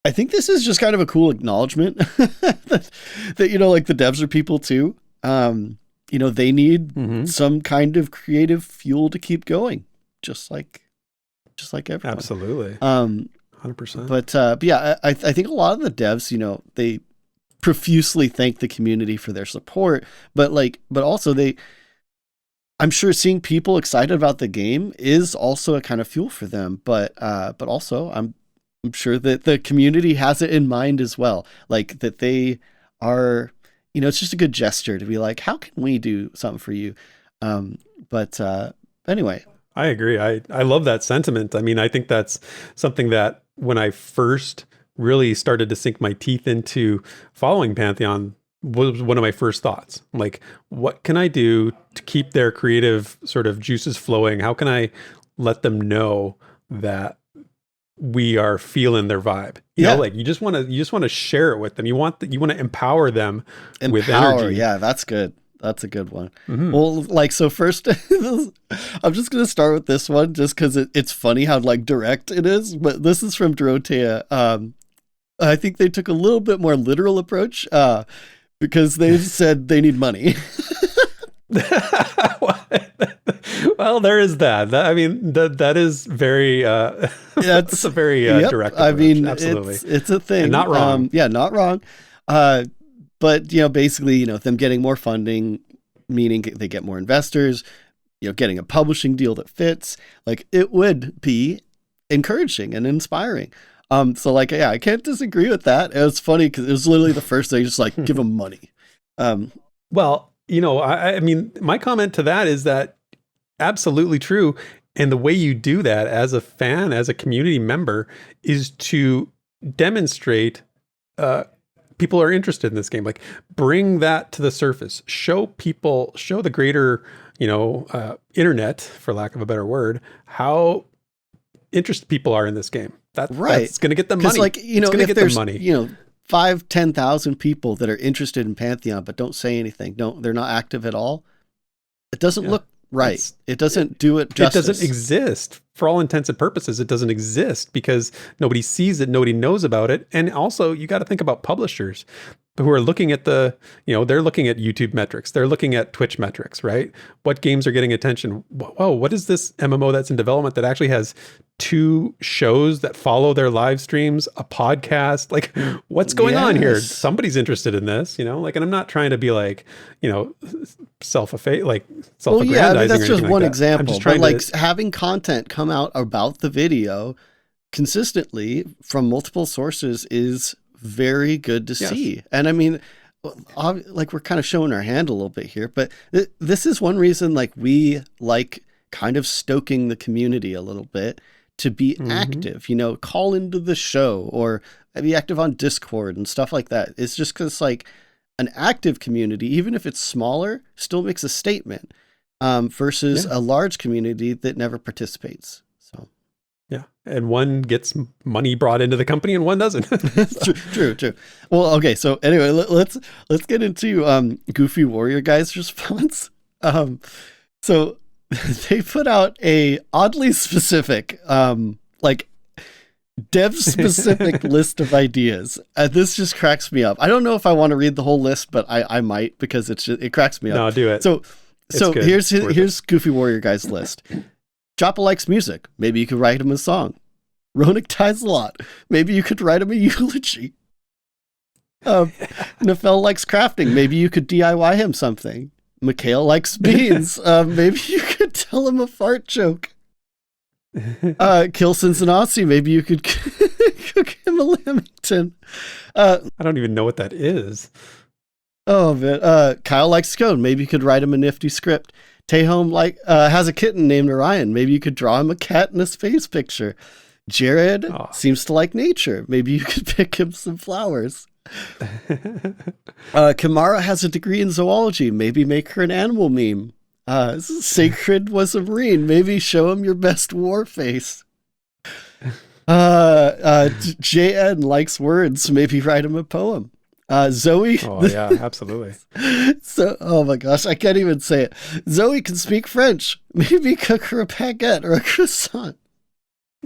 I think this is just kind of a cool acknowledgement that, you know, like the devs are people too. You know, they need some kind of creative fuel to keep going, just like everyone. Absolutely. 100%. But yeah, I think a lot of the devs, you know, they profusely thank the community for their support, but also I'm sure seeing people excited about the game is also a kind of fuel for them. But also I'm sure that the community has it in mind as well. Like that they are, you know, it's just a good gesture to be like, how can we do something for you? But anyway. I agree. I love that sentiment. I mean, I think that's something that when I first really started to sink my teeth into following Pantheon was one of my first thoughts. Like, what can I do to keep their creative sort of juices flowing? How can I let them know that we are feeling their vibe? You know, like you just want to share it with them. You want to empower them with energy. Yeah, that's good. That's a good one. Well, like, so first, I'm just going to start with this one just because it's funny how like direct it is. But this is from Dorothea. I think they took a little bit more literal approach because they said they need money. Well, there is that. I mean, that is very, that's a very direct approach. I mean, absolutely. It's a thing. And not wrong. Yeah, not wrong. But, you know, basically, you know, them getting more funding, meaning they get more investors, you know, getting a publishing deal that fits, like it would be encouraging and inspiring. So like, yeah, I can't disagree with that. It was funny because it was literally the first thing, just like give them money. Well, you know, I mean, my comment to that is that absolutely true. And the way you do that as a fan, as a community member, is to demonstrate people are interested in this game. Like, bring that to the surface. Show the greater, you know, internet, for lack of a better word, how interested people are in this game. That's going to get them money. Like, you know, it's going to get them money. You know, 5,000-10,000 people that are interested in Pantheon but don't say anything. They're not active at all. It doesn't look right. It doesn't do it justice. It doesn't exist for all intents and purposes. It doesn't exist because nobody sees it, nobody knows about it. And also, you got to think about publishers who are looking at they're looking at YouTube metrics. They're looking at Twitch metrics, right? What games are getting attention? Whoa, what is this MMO that's in development that actually has 2 shows that follow their live streams, a podcast. Like, what's going on here? Somebody's interested in this, you know? Like, and I'm not trying to be like, you know, self-aggrandizing. Well, yeah, I mean, that's just one example. But like having content come out about the video consistently from multiple sources is very good to see. And I mean, like, we're kind of showing our hand a little bit here, but this is one reason, like, we like kind of stoking the community a little bit to be active, you know, call into the show or be active on Discord and stuff like that. It's just because, like, an active community, even if it's smaller, still makes a statement versus a large community that never participates. So, yeah. And one gets money brought into the company and one doesn't. True. Well, okay. So anyway, let's get into Goofy Warrior Guy's response. So they put out a oddly specific, like, dev-specific list of ideas. This just cracks me up. I don't know if I want to read the whole list, but I might, because it cracks me up. No, do it. So here's Goofy Warrior Guy's list. Joppa likes music. Maybe you could write him a song. Ronick ties a lot. Maybe you could write him a eulogy. Nefel likes crafting. Maybe you could DIY him something. Mikhail likes beans. Maybe you could tell him a fart joke. Kilson's an Aussie. Maybe you could cook him a Lamington. I don't even know what that is. Oh, man. Kyle likes scone. Maybe you could write him a nifty script. Tehome has a kitten named Orion. Maybe you could draw him a cat in a space picture. Jared seems to like nature. Maybe you could pick him some flowers. Kamara has a degree in zoology. Maybe make her an animal meme. Sacred was a Marine. Maybe show him your best war face. JN likes words. Maybe write him a poem. Zoe. Oh, yeah, absolutely. So, oh my gosh, I can't even say it. Zoe can speak French. Maybe cook her a baguette or a croissant.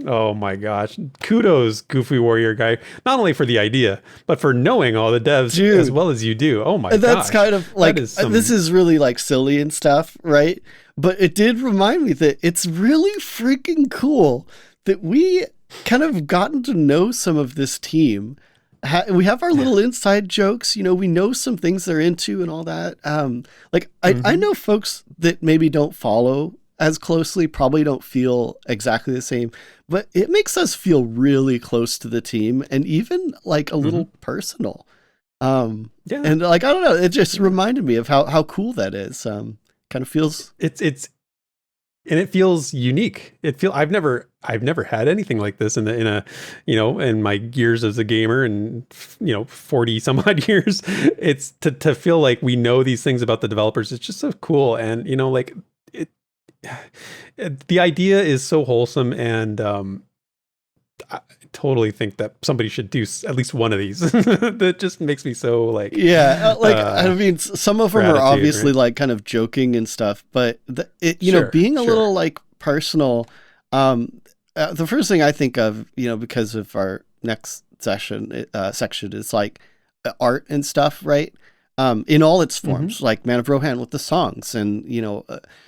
Oh my gosh. Kudos, Goofy Warrior Guy, not only for the idea, but for knowing all the devs as well as you do. Oh my gosh. That's kind of like, this is really like silly and stuff, right? But it did remind me that it's really freaking cool that we kind of gotten to know some of this team. We have our little inside jokes, you know, we know some things they're into and all that. I know folks that maybe don't follow as closely, probably don't feel exactly the same, but it makes us feel really close to the team and even like a little personal. And like, I don't know, it just reminded me of how cool that is. Kind of feels and it feels unique. I've never had anything like this in my years as a gamer and 40 some odd years. It's to feel like we know these things about the developers. It's just so cool. And the idea is so wholesome, and I totally think that somebody should do at least one of these. That just makes me so like, I mean, some of them are obviously like kind of joking and stuff, but being a little like personal. The first thing I think of, because of our next section is like art and stuff, right? In all its forms, like Man of Rohan with the songs and,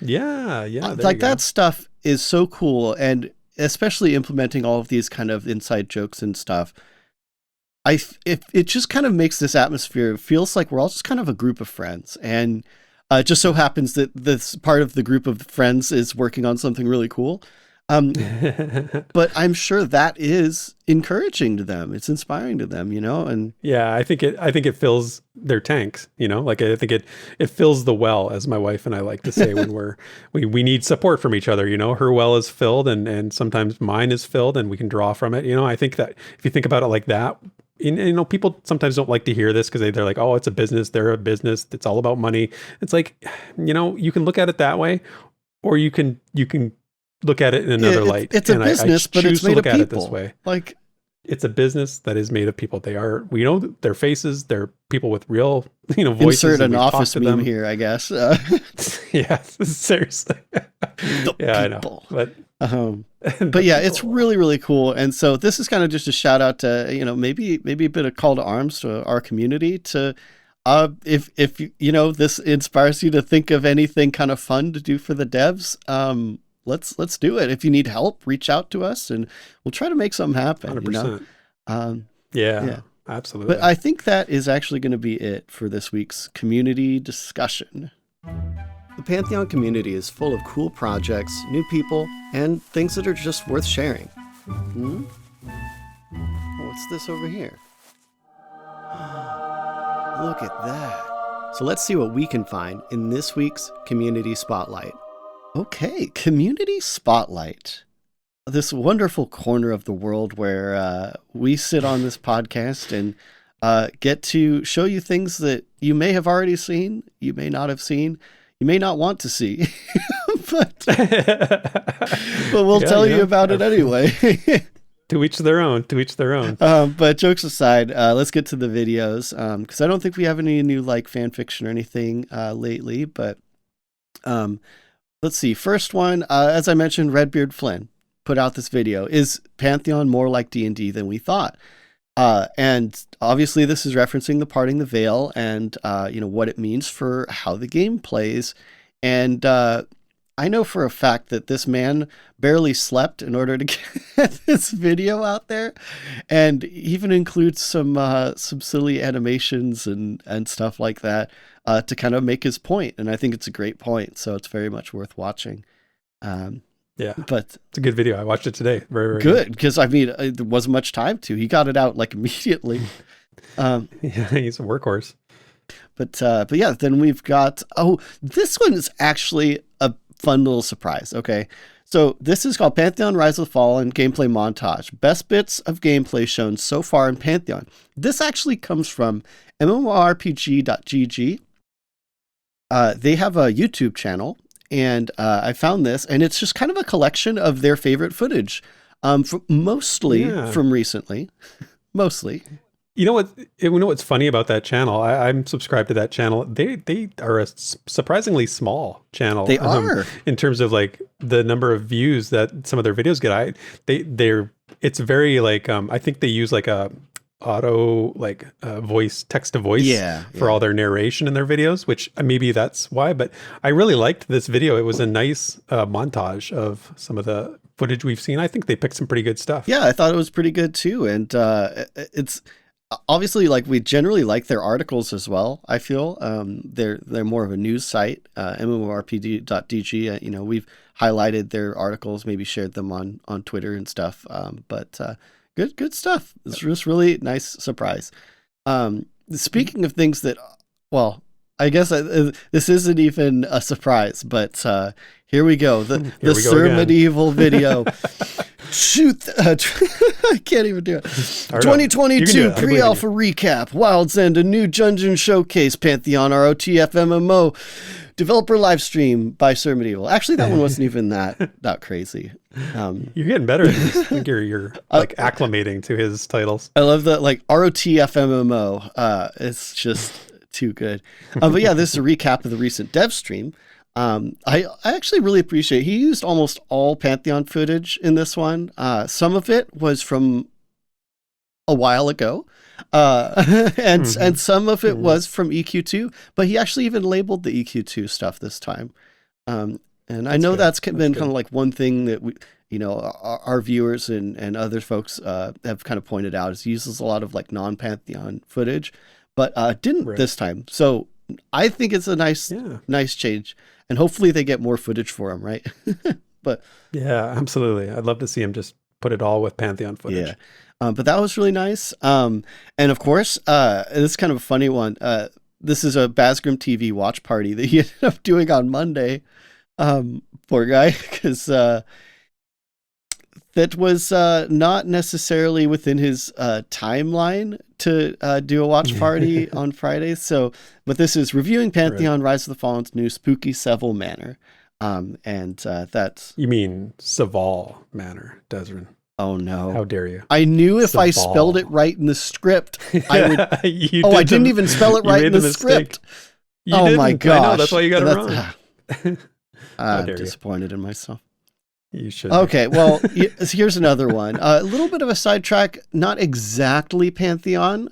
that stuff is so cool. And especially implementing all of these kind of inside jokes and stuff. It just kind of makes this atmosphere, it feels like we're all just kind of a group of friends. And it just so happens that this part of the group of friends is working on something really cool. But I'm sure that is encouraging to them. It's inspiring to them, and I think it fills their tanks, like I think it fills the well, as my wife and I like to say when we need support from each other. Her well is filled and sometimes mine is filled and we can draw from it. I think that if you think about it like that, people sometimes don't like to hear this because they're like, oh, it's a business. They're a business. It's all about money. It's like, you can look at it that way, or you can look at it in another light. It's a business, but it's made of people. It this way. Like, it's a business that is made of people. We know their faces. They're people with real, voices. Insert an office meme here, I guess. Yeah, seriously. I know. But yeah, it's really, really cool. And so this is kind of just a shout out to, maybe a bit of call to arms to our community to, if this inspires you to think of anything kind of fun to do for the devs, let's do it. If you need help, reach out to us, and we'll try to make something happen. 100%. Yeah, absolutely. But I think that is actually going to be it for this week's community discussion. The Pantheon community is full of cool projects, new people, and things that are just worth sharing. What's this over here? Look at that. So let's see what we can find in this week's Community Spotlight. Okay, Community Spotlight. This wonderful corner of the world where we sit on this podcast and get to show you things that you may have already seen, you may not have seen, you may not want to see, but we'll tell you about it anyway. To each their own. But jokes aside, let's get to the videos, because I don't think we have any new like fan fiction or anything lately. But let's see. First one, as I mentioned, Redbeardflynn put out this video. Is Pantheon more like D&D than we thought? And obviously, this is referencing the Parting the Veil and what it means for how the game plays. And I know for a fact that this man barely slept in order to get this video out there, and even includes some silly animations and stuff like that to kind of make his point. And I think it's a great point, so it's very much worth watching. But it's a good video. I watched it today. Very, very good, because I mean, there wasn't much time to. He got it out like immediately. He's a workhorse. But yeah, then we've got, this one is actually a fun little surprise. Okay, so this is called Pantheon Rise of the Fallen Gameplay Montage. Best bits of gameplay shown so far in Pantheon. This actually comes from MMORPGGG. They have a YouTube channel, and I found this, and it's just kind of a collection of their favorite footage, mostly from recently. Mostly. You know what's funny about that channel? I'm subscribed to that channel. They are a surprisingly small channel. They are in terms of like the number of views that some of their videos get. It's very like I think they use like a auto voice text to voice for all their narration in their videos, which maybe that's why. But I really liked this video. It was a nice montage of some of the footage we've seen. I think they picked some pretty good stuff. Yeah, I thought it was pretty good too, and it's. Obviously, like, we generally like their articles as well. I feel they're more of a news site. MMORPG.DG. We've highlighted their articles, maybe shared them on Twitter and stuff. But good stuff. It's just really nice surprise. Speaking of things that, well, I guess this isn't even a surprise, but here we go. The Sir Medieval video. Shoot, I can't even do it. 2022 pre-alpha recap. Wild's End, a new dungeon showcase. Pantheon ROTF MMO developer live stream by Sir Medieval. Actually, that one wasn't even that crazy. You're getting better at this. I think you're like acclimating to his titles. I love that, like, ROTF MMO. It's just too good. But yeah, this is a recap of the recent dev stream. I actually really appreciate, he used almost all Pantheon footage in this one. Some of it was from a while ago, and some of it was from EQ2, but he actually even labeled the EQ2 stuff this time. And I know that's been kind of like one thing that we, our viewers and other folks have kind of pointed out, is he uses a lot of like non-Pantheon footage, but didn't this time. So I think it's a nice change. And hopefully they get more footage for him, right? But yeah, absolutely. I'd love to see him just put it all with Pantheon footage. Yeah, but that was really nice. And of course, this is kind of a funny one. This is a BazgrimTV watch party that he ended up doing on Monday. Poor guy, because that was not necessarily within his timeline to do a watch party on Friday. So, but this is reviewing Pantheon Rise of the Fallen's new spooky Sevil Manor. And that's... You mean Sevil Manor, Desrin. Oh, no. How dare you? I knew if I spelled it right in the script, I would... I didn't even spell it right in the script. My gosh. I know, that's why you got it wrong. I'm disappointed in myself. You should. Okay, well, here's another one. A little bit of a sidetrack, not exactly Pantheon,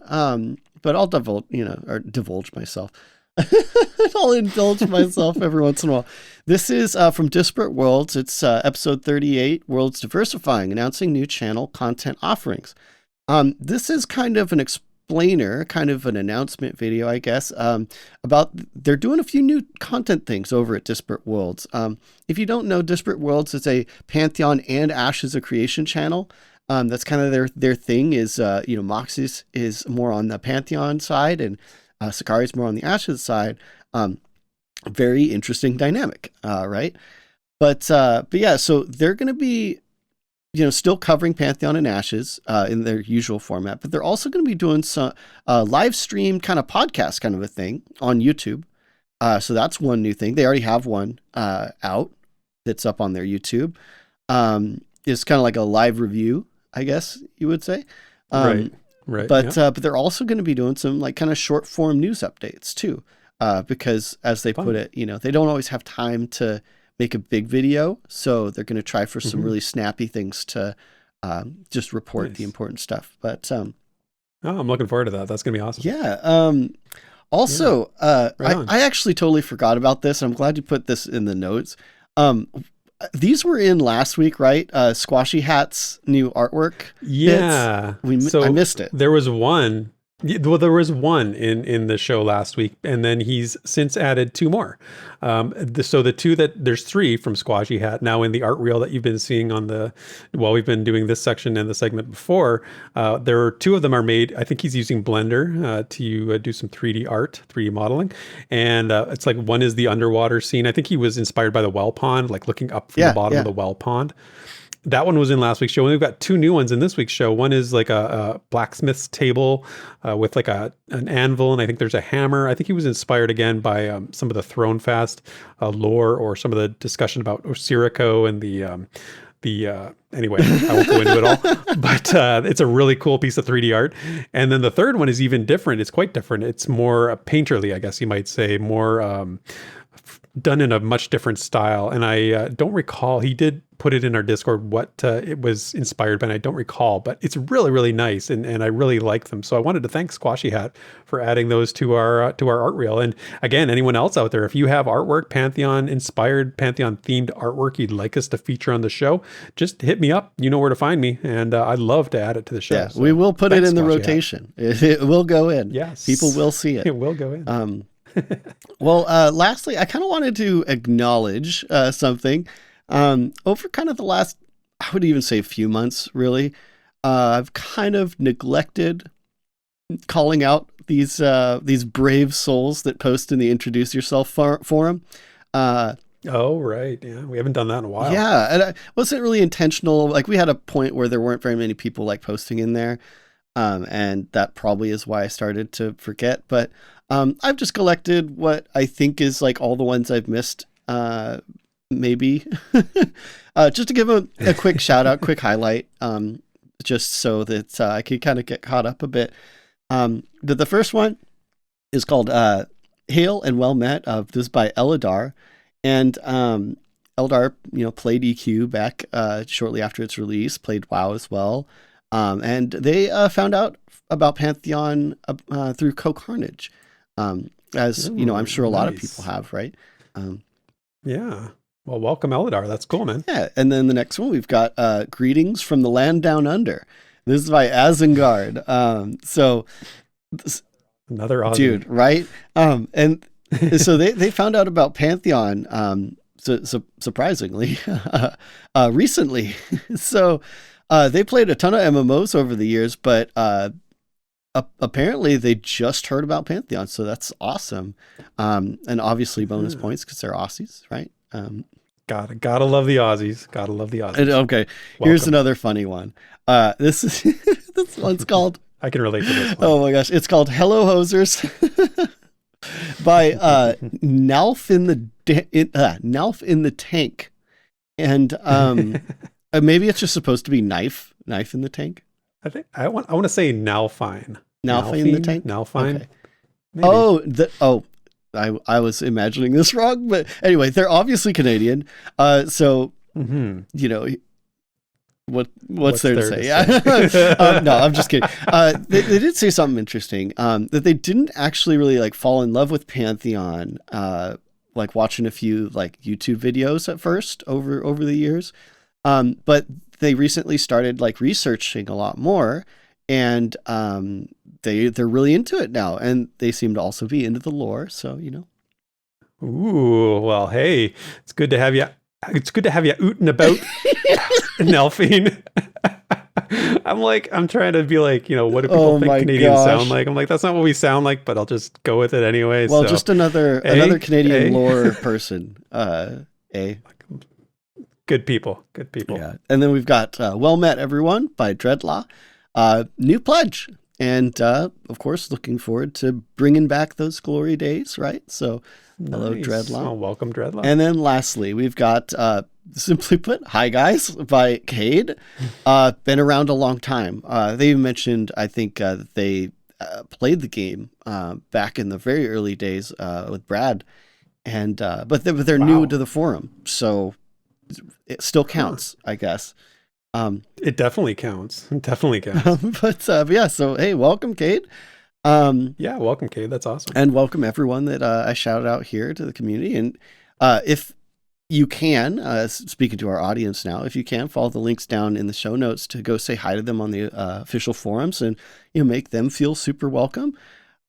but I'll divulge myself. I'll indulge myself every once in a while. This is from Disparate Worlds. It's episode 38, Worlds Diversifying, announcing new channel content offerings. This is kind of an explainer, kind of an announcement video, I guess, about they're doing a few new content things over at Disparate Worlds. If you don't know, Disparate Worlds is a Pantheon and Ashes of Creation channel. That's kind of their thing is, Moxie's is more on the Pantheon side and Sakari's more on the Ashes side. Very interesting dynamic, right? But yeah, so they're going to be, still covering Pantheon and Ashes in their usual format, but they're also going to be doing some live stream kind of podcast kind of a thing on YouTube. So that's one new thing. They already have one out that's up on their YouTube. It's kind of like a live review, I guess you would say. Right. But they're also going to be doing some like kind of short form news updates too, because as they put it, they don't always have time to make a big video, so they're going to try for some really snappy things to just report the important stuff. But I'm looking forward to that. That's going to be awesome. Yeah. Also, I actually totally forgot about this. I'm glad you put this in the notes. These were in last week, right? Squashy Hat's new artwork. Yeah. I missed it. There was one. Well, there was one in the show last week, and then he's since added two more. So there's three from Squashy Hat now in the art reel that you've been seeing while we've been doing this section and the segment before. There are two of them are made. I think he's using Blender to do some 3D art, 3D modeling, and it's like one is the underwater scene. I think he was inspired by the well pond, like looking up from the bottom of the well pond. That one was in last week's show. And we've got two new ones in this week's show. One is like a blacksmith's table with like an anvil, and I think there's a hammer. I think he was inspired again by some of the Thronefast lore or some of the discussion about Osirico and anyway, I won't go into it all, but it's a really cool piece of 3D art. And then the third one is even different. It's quite different. It's more painterly, I guess you might say, more done in a much different style. And I don't recall, he did put it in our Discord what it was inspired by, and I don't recall, but it's really, really nice, and I really like them. So I wanted to thank Squashy Hat for adding those to our art reel. And again, anyone else out there, if you have artwork, Pantheon inspired, Pantheon themed artwork you'd like us to feature on the show, just hit me up. You know where to find me, and I'd love to add it to the show. Yeah, so we will put it in the rotation. It will go in. Yes, people will see it. It will go in. Well, lastly, I kind of wanted to acknowledge something. Over kind of the last, I would even say a few months, really, I've kind of neglected calling out these brave souls that post in the Introduce Yourself forum. Oh, right. Yeah, we haven't done that in a while. Yeah, and it wasn't really intentional. Like, we had a point where there weren't very many people like posting in there, and that probably is why I started to forget. But I've just collected what I think is like all the ones I've missed, maybe, just to give a quick shout out, quick highlight, just so that I could kind of get caught up a bit. The first one is called Hail and Well Met. This is by Eldar, and Eldar, played EQ back shortly after its release, played WoW as well, and they found out about Pantheon through Co-Carnage. As I'm sure a lot of people have, right? Yeah. Well, welcome, Eldar. That's cool, man. Yeah. And then the next one, we've got Greetings from the Land Down Under. This is by Azengard. Another Aussie. Dude, right? And so they found out about Pantheon, surprisingly, recently. So they played a ton of MMOs over the years, but apparently they just heard about Pantheon, so that's awesome. And obviously bonus points because they're Aussies, right? Gotta love the Aussies. Gotta love the Aussies. Okay, welcome. Here's another funny one. This one's called. I can relate to this one. Oh my gosh, it's called Hello Hosers by Nalf in the Tank, and maybe it's just supposed to be knife in the tank. I think I want to say Nalfine. Nalfine in the tank? Nalfine. Okay. I was imagining this wrong, but anyway, they're obviously Canadian. So, what what's there to there say? to say? Yeah. No, I'm just kidding. They did say something interesting, that they didn't actually really like fall in love with Pantheon, like watching a few like YouTube videos at first over the years. But they recently started like researching a lot more, and they're really into it now, and they seem to also be into the lore. So, you know. Ooh, well, hey, it's good to have you. It's good to have you out and about, Nelphine. I'm trying to be like, you know, what do people think Canadians sound like? I'm like, that's not what we sound like, but I'll just go with it anyway. Well, so. just another Canadian lore person. Good people. Yeah. And then we've got Well Met Everyone by Dreadlaw. New pledge. And, of course, looking forward to bringing back those glory days, right? So, hello, Nice. Dreadlaw. Oh, welcome, Dreadlaw. And then lastly, we've got, simply put, Hi Guys by Cade. Been around a long time. They mentioned, I think, that they played the game back in the very early days with Brad. And but they're new to the forum, so it still counts, I guess. It definitely counts. But yeah, so hey, welcome, Cade. Yeah, welcome, Cade. That's awesome. And welcome everyone that I shouted out here to the community. And if you can, speaking to our audience now, if you can, follow the links down in the show notes to go say hi to them on the official forums, and make them feel super welcome.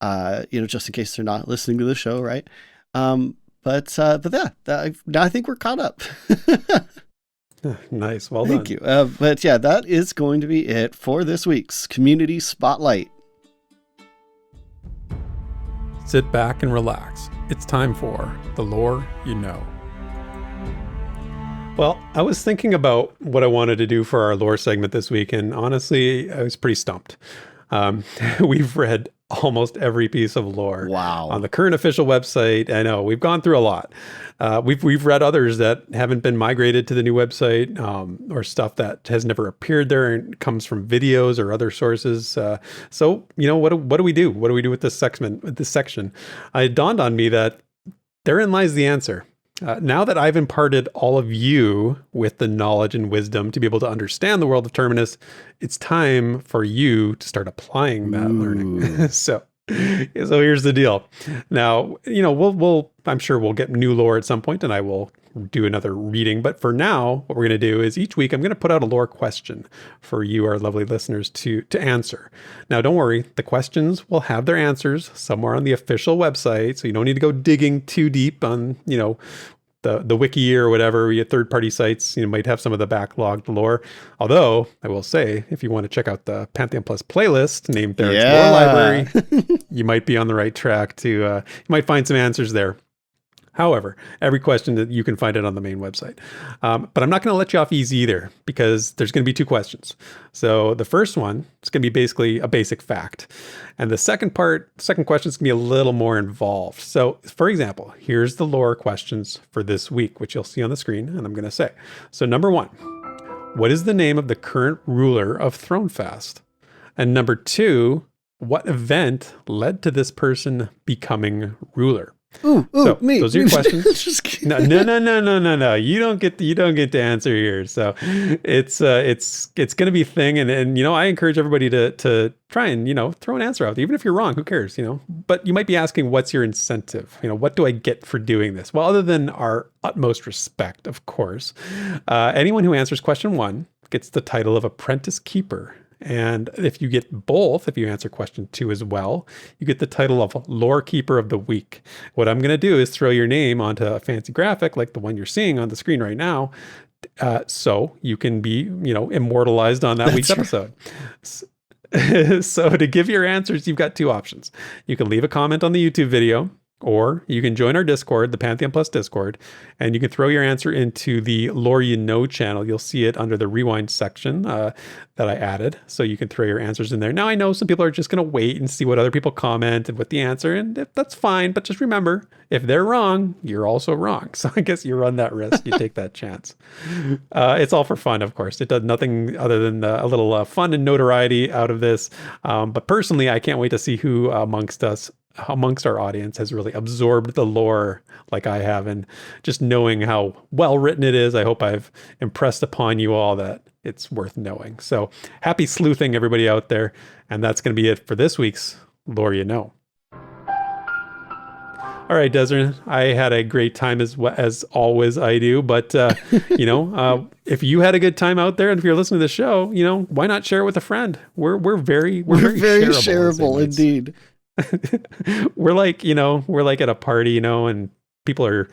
Just in case they're not listening to the show, right? But yeah, now I think we're caught up. Nice. Well done. Thank you. But yeah, that is going to be it for this week's Community Spotlight. Sit back and relax. It's time for The Lore You Know. Well, I was thinking about what I wanted to do for our lore segment this week, and honestly, I was pretty stumped. We've read almost every piece of lore on the current official website. I know we've gone through a lot. We've read others that haven't been migrated to the new website, or stuff that has never appeared there and comes from videos or other sources. So what do we do? What do we do with this section? It dawned on me that therein lies the answer. Now that I've imparted all of you with the knowledge and wisdom to be able to understand the world of Terminus, it's time for you to start applying that learning. So here's the deal. Now, I'm sure we'll get new lore at some point, and I will do another reading. But for now, what we're going to do is each week I'm going to put out a lore question for you, our lovely listeners, to answer. Now, don't worry, the questions will have their answers somewhere on the official website, so you don't need to go digging too deep on, the wiki or whatever. Your third-party sites, might have some of the backlogged lore. Although, I will say, if you want to check out the Pantheon Plus playlist named Derek's Lore Library, you might be on the right track to, you might find some answers there. However, every question that you can find it on the main website. But I'm not going to let you off easy either, because there's going to be two questions. So the first one is going to be basically a basic fact. And the second question is going to be a little more involved. So for example, here's the lore questions for this week, which you'll see on the screen, and I'm going to say. So number 1, what is the name of the current ruler of Thronefast? And number 2, what event led to this person becoming ruler? So me. Those are your questions. Just kidding. No. You don't get to answer here. So it's going to be a thing, and I encourage everybody to try and throw an answer out, even if you're wrong. Who cares? But you might be asking, what's your incentive? What do I get for doing this? Well, other than our utmost respect, of course, anyone who answers question 1 gets the title of Apprentice Keeper. And if you get both, if you answer question 2 as well, you get the title of Lore Keeper of the Week. What I'm going to do is throw your name onto a fancy graphic like the one you're seeing on the screen right now, so you can be, immortalized on that week's episode. So to give your answers, you've got 2 options. You can leave a comment on the YouTube video, or you can join our Discord, the Pantheon Plus Discord, and you can throw your answer into the Lore You Know channel. You'll see it under the rewind section that I added. So you can throw your answers in there. Now, I know some people are just going to wait and see what other people comment and what the answer, and that's fine. But just remember, if they're wrong, you're also wrong. So I guess you run that risk. You take that chance. It's all for fun, of course. It does nothing other than a little fun and notoriety out of this. But personally, I can't wait to see who amongst us amongst our audience has really absorbed the lore like I have, and just knowing how well written it is, I hope I've impressed upon you all that it's worth knowing. So happy sleuthing, everybody out there. And that's going to be it for this week's Lore You Know. All right, Desiree, I had a great time as always I do. But, if you had a good time out there and if you're listening to the show, why not share it with a friend? We're very shareable indeed. We're like at a party, and people are,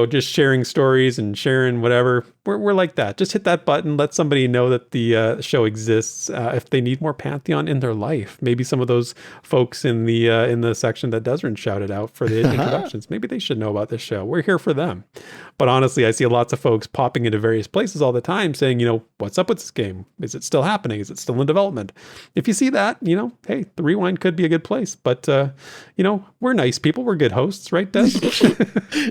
just sharing stories and sharing whatever. We're like that. Just hit that button. Let somebody know that the show exists. If they need more Pantheon in their life, maybe some of those folks in the section that Desrin shouted out for the introductions, maybe they should know about this show. We're here for them. But honestly, I see lots of folks popping into various places all the time saying, what's up with this game? Is it still happening? Is it still in development? If you see that, hey, the Rewind could be a good place. But, we're nice people. We're good hosts, right, Des?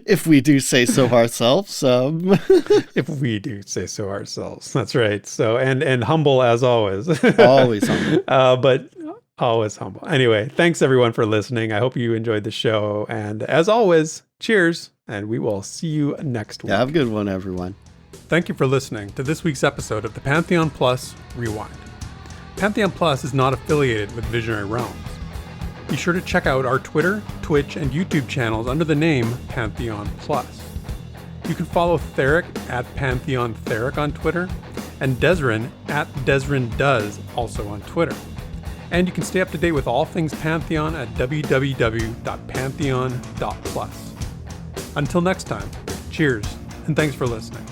If we do say so ourselves. If we do say so ourselves. That's right. So, and humble as always. Always humble. But always humble. Anyway, thanks everyone for listening. I hope you enjoyed the show. And as always, cheers. And we will see you next week. Have a good one, everyone. Thank you for listening to this week's episode of the Pantheon Plus Rewind. Pantheon Plus is not affiliated with Visionary Realms. Be sure to check out our Twitter, Twitch, and YouTube channels under the name Pantheon Plus. You can follow Theric at Pantheon Theric on Twitter, and Desrin at DesrinDoes also on Twitter. And you can stay up to date with all things Pantheon at www.pantheon.plus. Until next time, cheers, and thanks for listening.